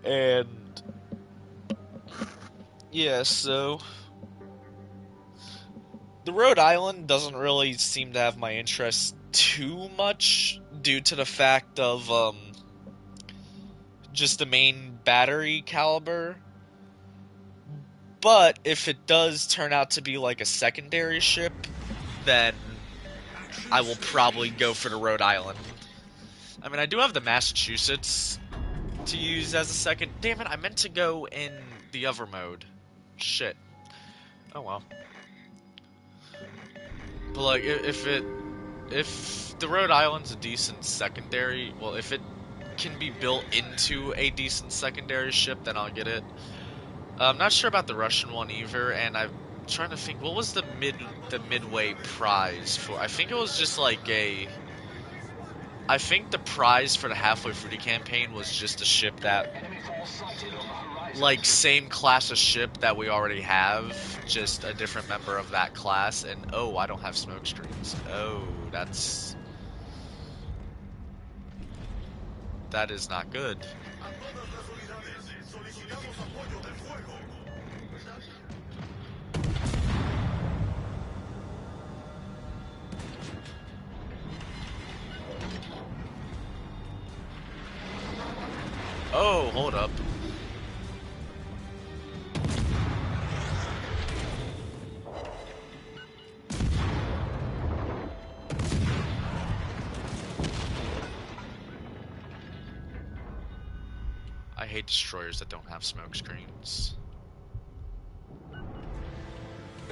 And yeah, so the Rhode Island doesn't really seem to have my interest too much due to the fact of just the main battery caliber. But if it does turn out to be like a secondary ship, then I will probably go for the Rhode Island. I mean, I do have the Massachusetts to use as a second. Damn it, I meant to go in the other mode. Shit. Oh well. But like, if the Rhode Island's a decent secondary, well, if it can be built into a decent secondary ship, then I'll get it. I'm not sure about the Russian one either, and I'm trying to think, what was the midway prize for? I think it was just like I think the prize for the Halfway Fruity campaign was just a ship that, like, same class of ship that we already have, just a different member of that class, and oh, I don't have smoke screens. Oh, that is not good. Oh, hold up. hate destroyers that don't have smoke screens.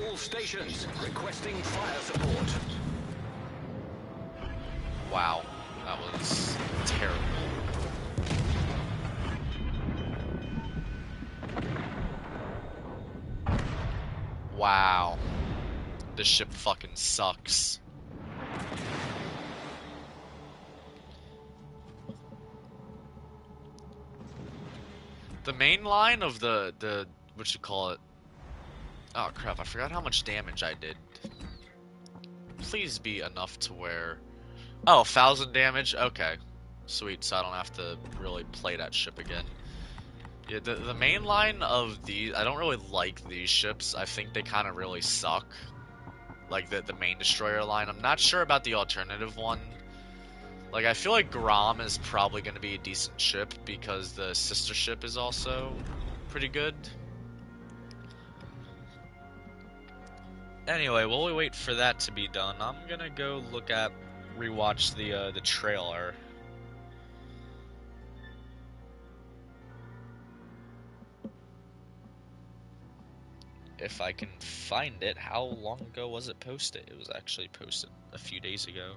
All stations requesting fire support. Wow, that was terrible. Wow. This ship fucking sucks. The main line of the what you call it? Oh crap, I forgot how much damage I did. Please be enough to where... Oh, 1,000 damage? Okay. Sweet, so I don't have to really play that ship again. Yeah, the main line of these... I don't really like these ships. I think they kind of really suck. Like, the main destroyer line. I'm not sure about the alternative one. Like, I feel like Grom is probably going to be a decent ship because the sister ship is also pretty good. Anyway, while we wait for that to be done, I'm gonna go rewatch the trailer. If I can find it. How long ago was it posted? It was actually posted a few days ago.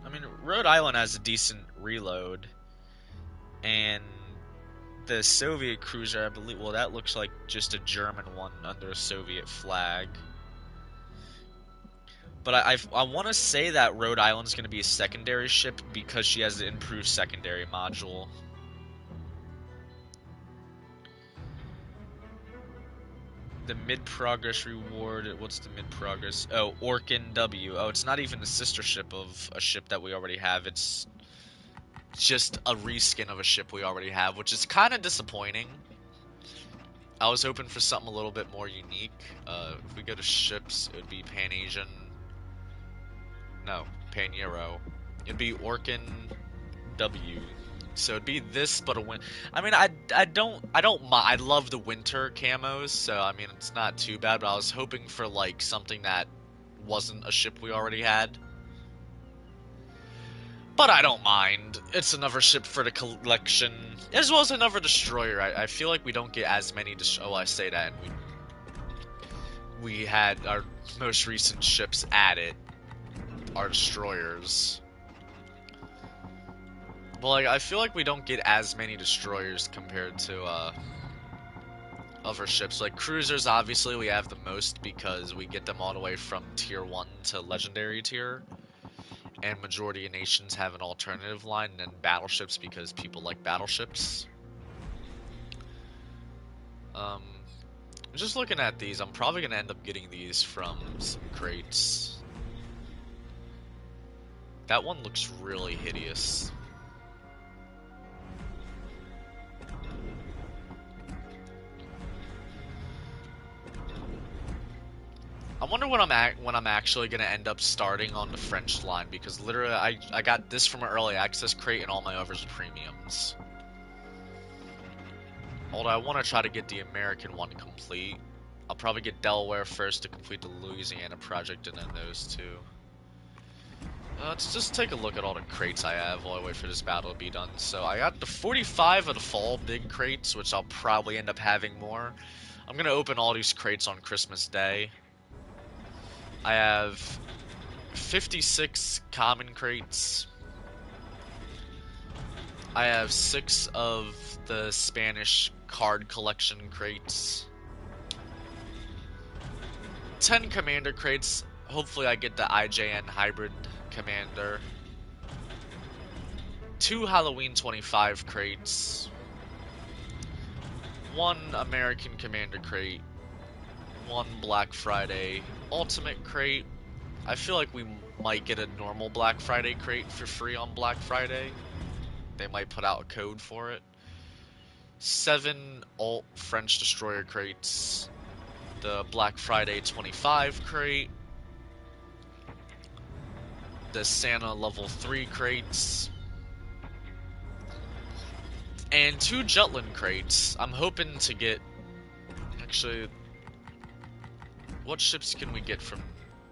I mean, Rhode Island has a decent reload, and the Soviet cruiser, I believe, well, that looks like just a German one under a Soviet flag. But I want to say that Rhode Island's going to be a secondary ship because she has the improved secondary module. The mid-progress reward, what's the mid-progress? Oh, Orkin W. Oh, it's not even the sister ship of a ship that we already have. It's just a reskin of a ship we already have, which is kind of disappointing. I was hoping for something a little bit more unique. If we go to ships, it would be Pan-Asian. No, Pan-Euro. It'd be Orkin W. So it'd be this, but a win. I mean, I don't mind. I love the winter camos, so I mean it's not too bad. But I was hoping for like something that wasn't a ship we already had. But I don't mind. It's another ship for the collection, as well as another destroyer. I feel like we don't get as many. Oh, I say that, and we had our most recent ships added, our destroyers. But like, I feel like we don't get as many destroyers compared to other ships. Like cruisers, obviously we have the most because we get them all the way from tier 1 to legendary tier. And majority of nations have an alternative line, and then battleships because people like battleships. Just looking at these, I'm probably going to end up getting these from some crates. That one looks really hideous. I wonder when I'm actually gonna end up starting on the French line, because literally I got this from an early access crate and all my others are premiums. Although I want to try to get the American one complete. I'll probably get Delaware first to complete the Louisiana project, and then those two. Let's just take a look at all the crates I have while I wait for this battle to be done. So I got the 45 of the fall big crates, which I'll probably end up having more. I'm gonna open all these crates on Christmas Day. I have 56 common crates. I have 6 of the Spanish card collection crates. 10 commander crates. Hopefully I get the IJN hybrid commander. 2 Halloween 25 crates. 1 American commander crate. 1 Black Friday Ultimate crate. I feel like we might get a normal Black Friday crate for free on Black Friday. They might put out a code for it. 7 Alt French Destroyer crates. The Black Friday 25 crate. The Santa level 3 crates. And 2 Jutland crates. I'm hoping to get Actually, what ships can we get from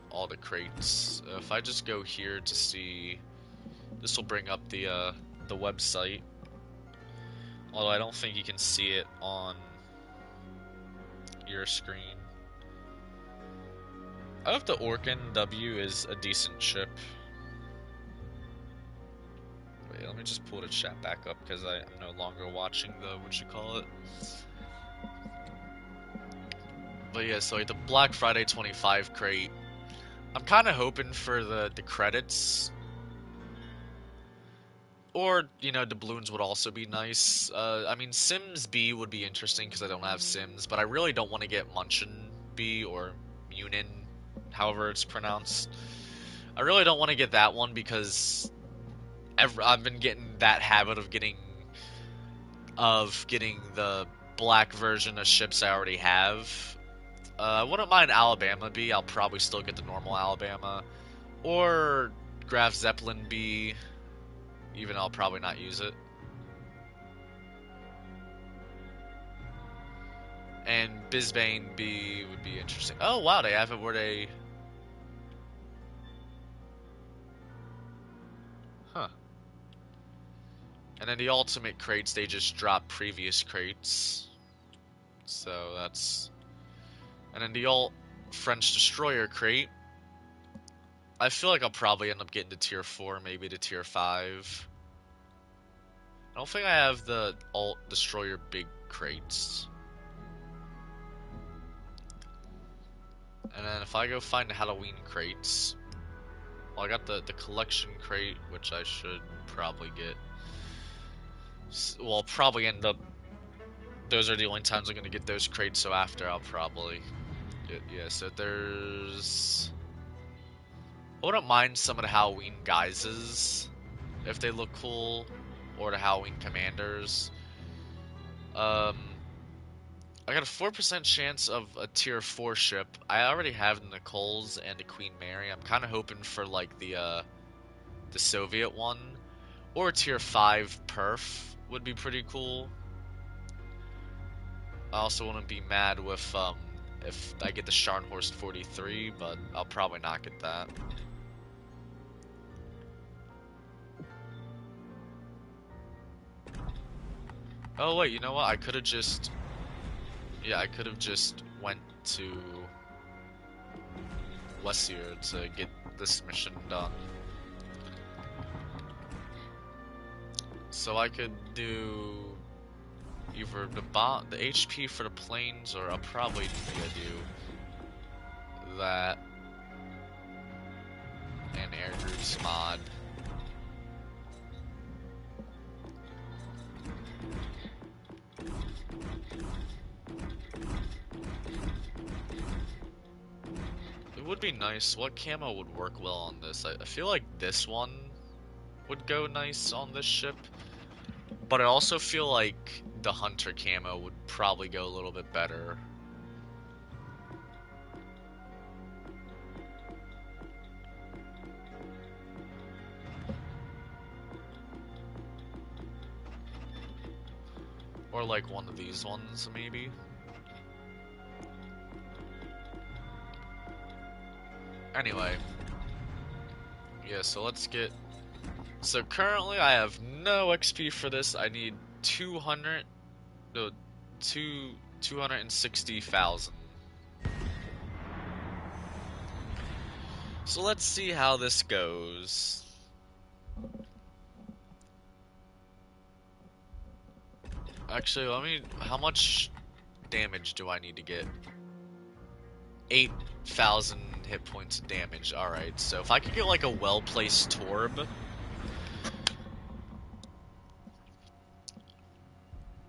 all the crates? If I just go here to see, this will bring up the website. Although I don't think you can see it on your screen. I hope the Orkin W is a decent ship. Wait, let me just pull the chat back up because I'm no longer watching the what you call it. But yeah, so like the Black Friday 25 crate, I'm kind of hoping for the credits, or you know, doubloons would also be nice. I mean, Sims B would be interesting because I don't have Sims, but I really don't want to get Munchin B or Munin, however it's pronounced. I really don't want to get that one because I've been getting that habit of getting the black version of ships I already have. I wouldn't mind Alabama B. I'll probably still get the normal Alabama, or Graf Zeppelin B, even though I'll probably not use it. And Bisbane B would be interesting. Oh wow, they have it where they... Huh. And then the ultimate crates, they just drop previous crates. So that's... And then the alt French Destroyer crate, I feel like I'll probably end up getting to tier 4, maybe to tier 5. I don't think I have the alt Destroyer big crates. And then if I go find the Halloween crates, well, I got the collection crate, which I should probably get. Well, I'll probably end up... Those are the only times I'm going to get those crates, so after I'll probably get... Yeah, so there's... I wouldn't mind some of the Halloween guises, if they look cool, or the Halloween commanders. I got a 4% chance of a tier 4 ship. I already have the Nicole's and the Queen Mary. I'm kind of hoping for like the Soviet one, or tier 5 perf would be pretty cool. I also wouldn't be mad with if I get the Scharnhorst 43, but I'll probably not get that. Oh wait, you know what? I could have just... Yeah, I could have just went to Lessier to get this mission done. So I could do either the HP for the planes, or I'll probably do that and air groups mod. It would be nice. What camo would work well on this? I feel like this one would go nice on this ship, but I also feel like the Hunter camo would probably go a little bit better. Or like one of these ones, maybe. Anyway. Yeah, so let's get... So currently I have no XP for this. I need 200... No, 260,000. So let's see how this goes. Actually, let me... How much damage do I need to get? 8,000 hit points of damage. Alright, so if I could get like a well-placed Torb...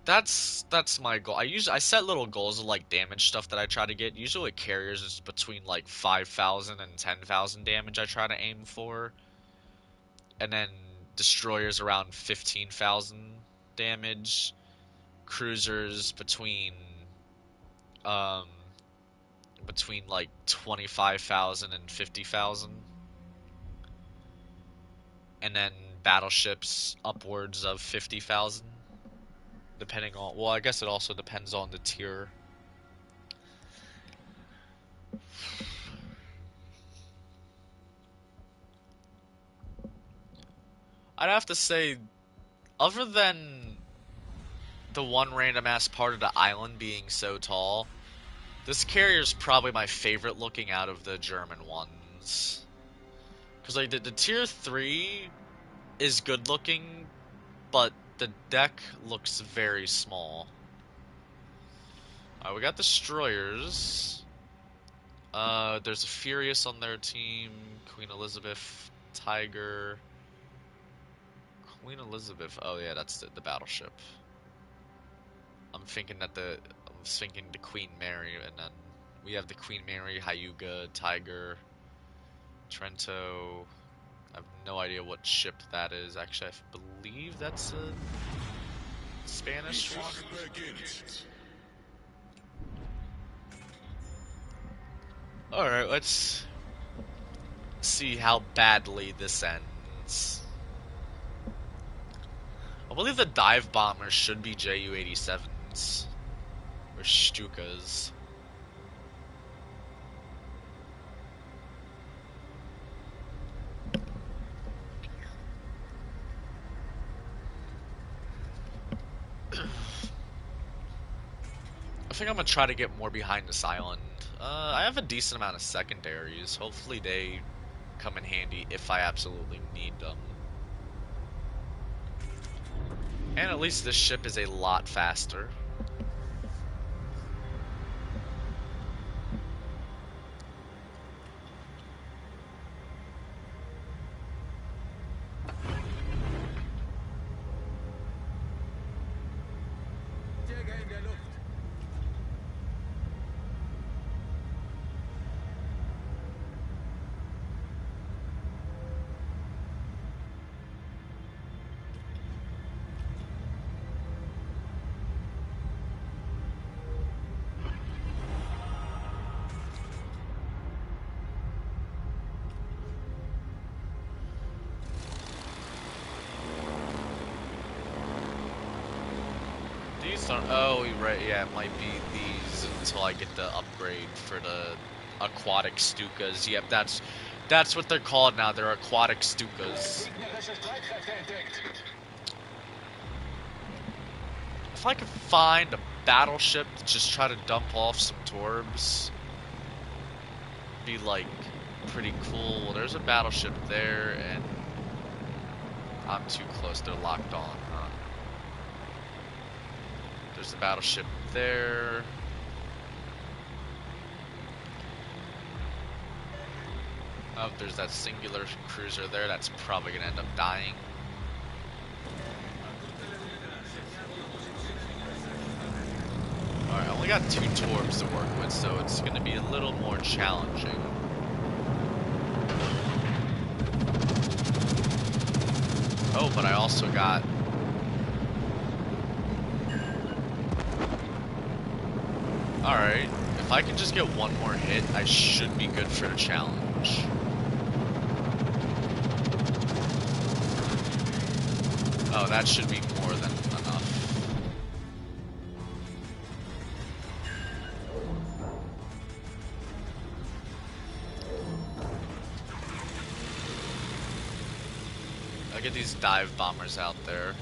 That's my goal. I set little goals of like damage stuff that I try to get. Usually with carriers it's between like 5,000 and 10,000 damage I try to aim for. And then destroyers around 15,000 damage. Cruisers um between like 25,000 and 50,000. And then battleships upwards of 50,000. Depending on, well, I guess it also depends on the tier. I'd have to say, other than the one random ass part of the island being so tall, this carrier's probably my favorite looking out of the German ones. Because like the tier 3 is good looking, but the deck looks very small. Alright, we got destroyers. There's a Furious on their team, Queen Elizabeth, Tiger. Queen Elizabeth, oh yeah, that's the battleship. I'm thinking the Queen Mary, and then we have the Queen Mary, Hyuga, Tiger, Trento. I have no idea what ship that is. Actually, I believe that's a Spanish one. Alright, let's see how badly this ends. I believe the dive bombers should be Ju-87s. Or Stukas. I think I'm gonna try to get more behind this island. I have a decent amount of secondaries. Hopefully they come in handy if I absolutely need them. And at least this ship is a lot faster. These aren't. Oh, right. Yeah, it might be these until I get the upgrade for the aquatic Stukas. Yep, that's what they're called now. They're aquatic Stukas. If I could find a battleship to just try to dump off some Torbs, be like pretty cool. Well, there's a battleship there, and I'm too close. They're locked on, huh? There's a battleship there. Oh, there's that singular cruiser there. That's probably gonna end up dying. Alright, I only got 2 Torbs to work with, so it's gonna be a little more challenging. Oh, but I also got... Alright, if I can just get one more hit, I should be good for the challenge. Oh, that should be more than enough. I'll get these dive bombers out there.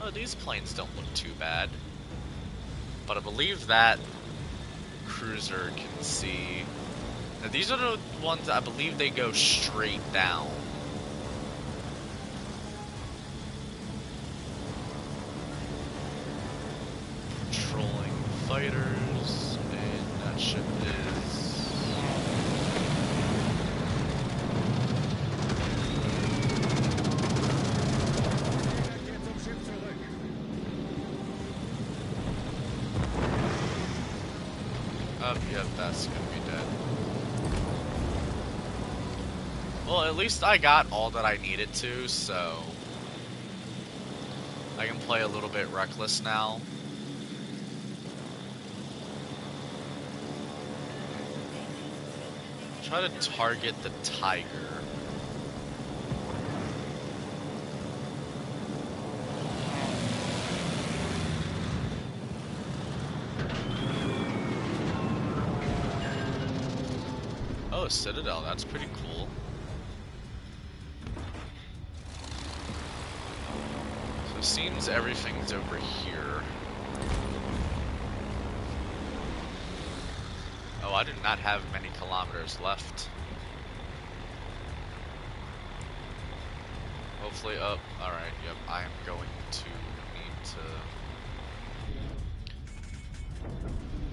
Oh, these planes don't look too bad. But I believe that cruiser can see. Now, these are the ones I believe they go straight down. Patrolling fighters, and that ship is... Oh, yep, that's gonna be dead. Well, at least I got all that I needed to, so... I can play a little bit reckless now. Try to target the Tiger. Oh, Citadel, that's pretty cool. Seems everything's over here. Oh, I do not have many kilometers left. Hopefully, oh, alright, yep, I am going to need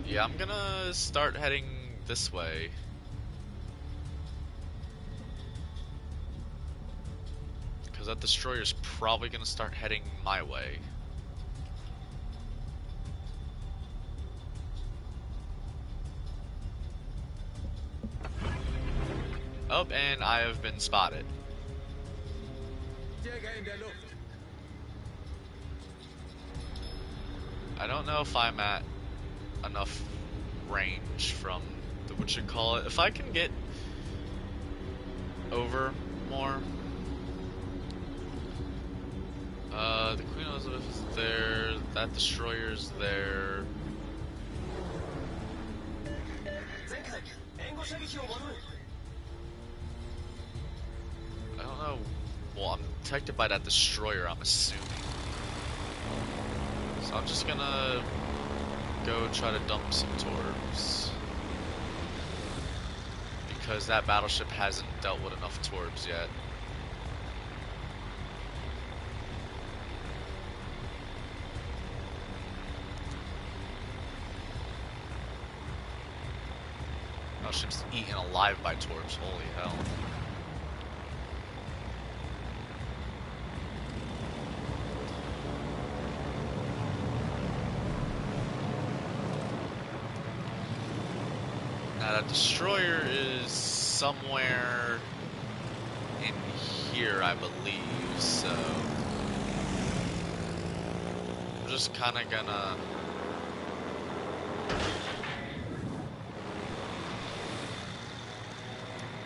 to... Yeah, I'm gonna start heading this way. Because that destroyer's probably gonna start heading my way. Oh, and I have been spotted. I don't know if I'm at enough range from the whatchamacallit. If I can get over more. The Queen Elizabeth is there, that destroyer's there. I don't know. Well, I'm detected by that destroyer, I'm assuming. So I'm just gonna go try to dump some torbs. Because that battleship hasn't dealt with enough torbs yet. Battleship's eaten alive by torbs, holy hell. Now that destroyer is somewhere in here, I believe, so I'm just kinda gonna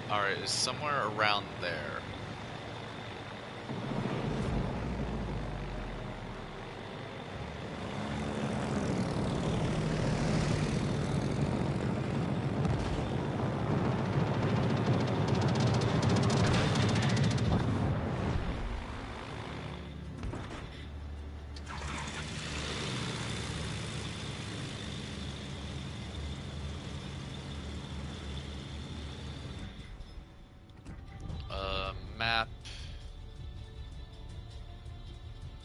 alright, it's somewhere around there. Map.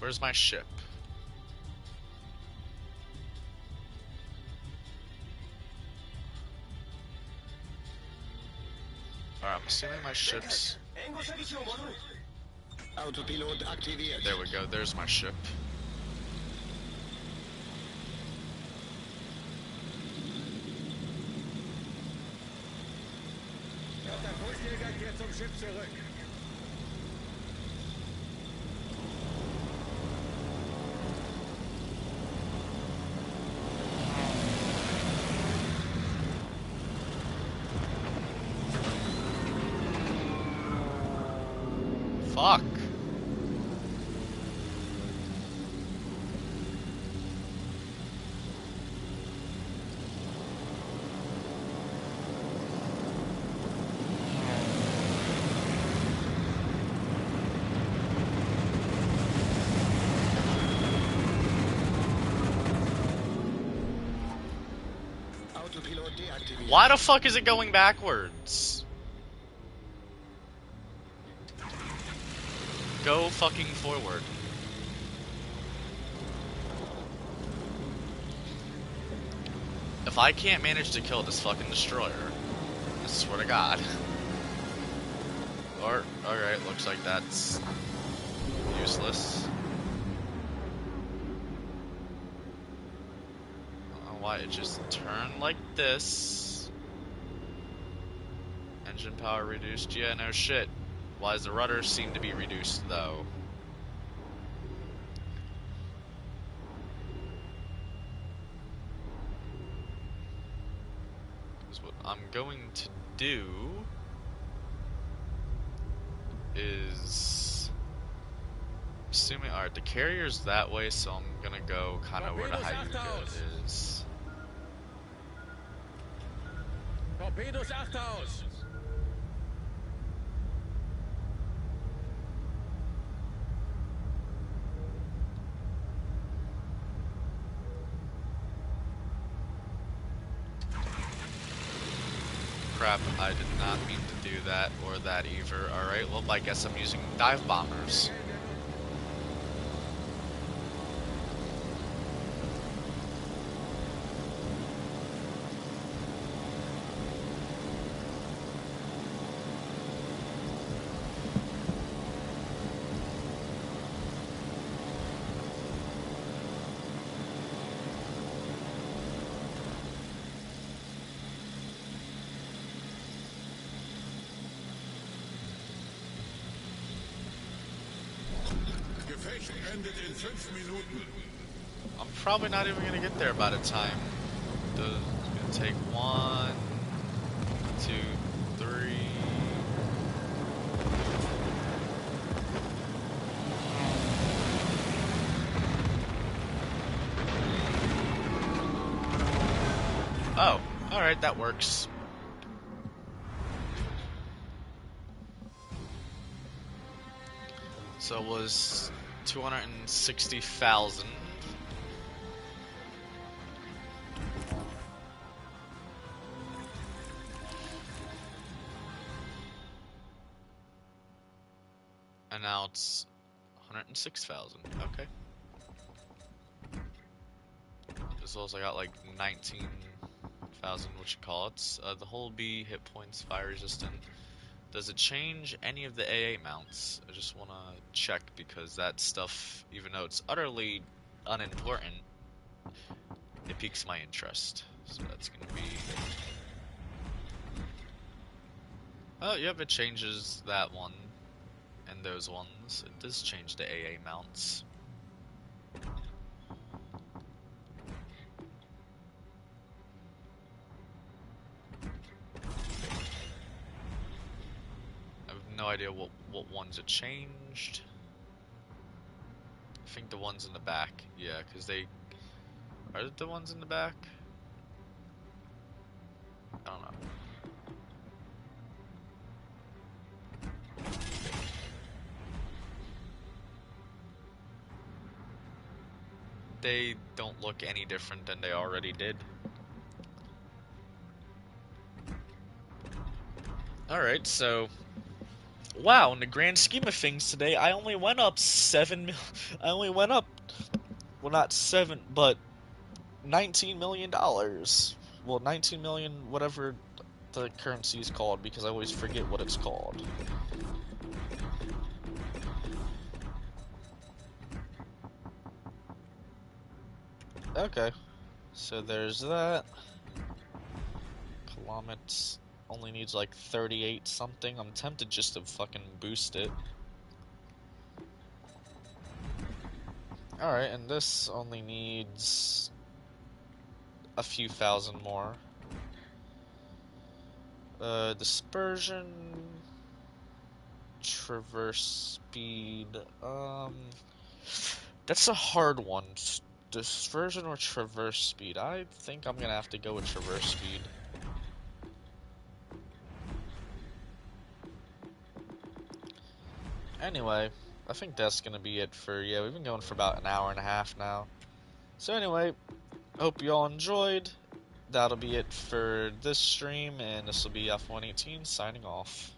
Where's my ship? Alright, I'm assuming my ship's... There we go, there's my ship. Fuck. Why the fuck is it going backwards? Go fucking forward. If I can't manage to kill this fucking destroyer, I swear to God. Or, alright, looks like that's useless. I don't know why it just turned like this. Engine power reduced, yeah, no shit. Why does the rudder seem to be reduced, though? Because what I'm going to do is... Assuming... Alright, the carrier's that way, so I'm gonna go kind of where the Hyuga is. Torpedos Achterhaus! crap, I did not mean to do that, or that either. Alright, well, I guess I'm using dive bombers. Gefecht endet in 5 Minuten. I'm probably not even gonna get there by the time. It's gonna take 1, 2, 3. Oh, alright, that works. So it was 260,000. And now it's 106,000. Okay. As well as I got like 19,000, what you call it. The hull B, hit points, fire resistant. Does it change any of the AA mounts? I just want to check because that stuff, even though it's utterly unimportant, it piques my interest. So that's going to be... Oh, yep, it changes that one and those ones. It does change the AA mounts. I have no idea what ones it changed. I think the ones in the back. Yeah, because they... Are it the ones in the back? I don't know. They don't look any different than they already did. Alright, so... Wow, in the grand scheme of things today, I only went up 7 mil... I only went up... Well, not 7, but... $19 million. Well, 19 million, whatever the currency is called, because I always forget what it's called. Okay, so there's that. Kilometers only needs like 38 something. I'm tempted just to fucking boost it. Alright, and this only needs a few thousand more. Dispersion, traverse speed, that's a hard one. Dispersion or traverse speed? I think I'm gonna have to go with traverse speed. Anyway, I think that's gonna be it for, yeah, we've been going for about an hour and a half now. So anyway, hope you all enjoyed. That'll be it for this stream, and this will be F118 signing off.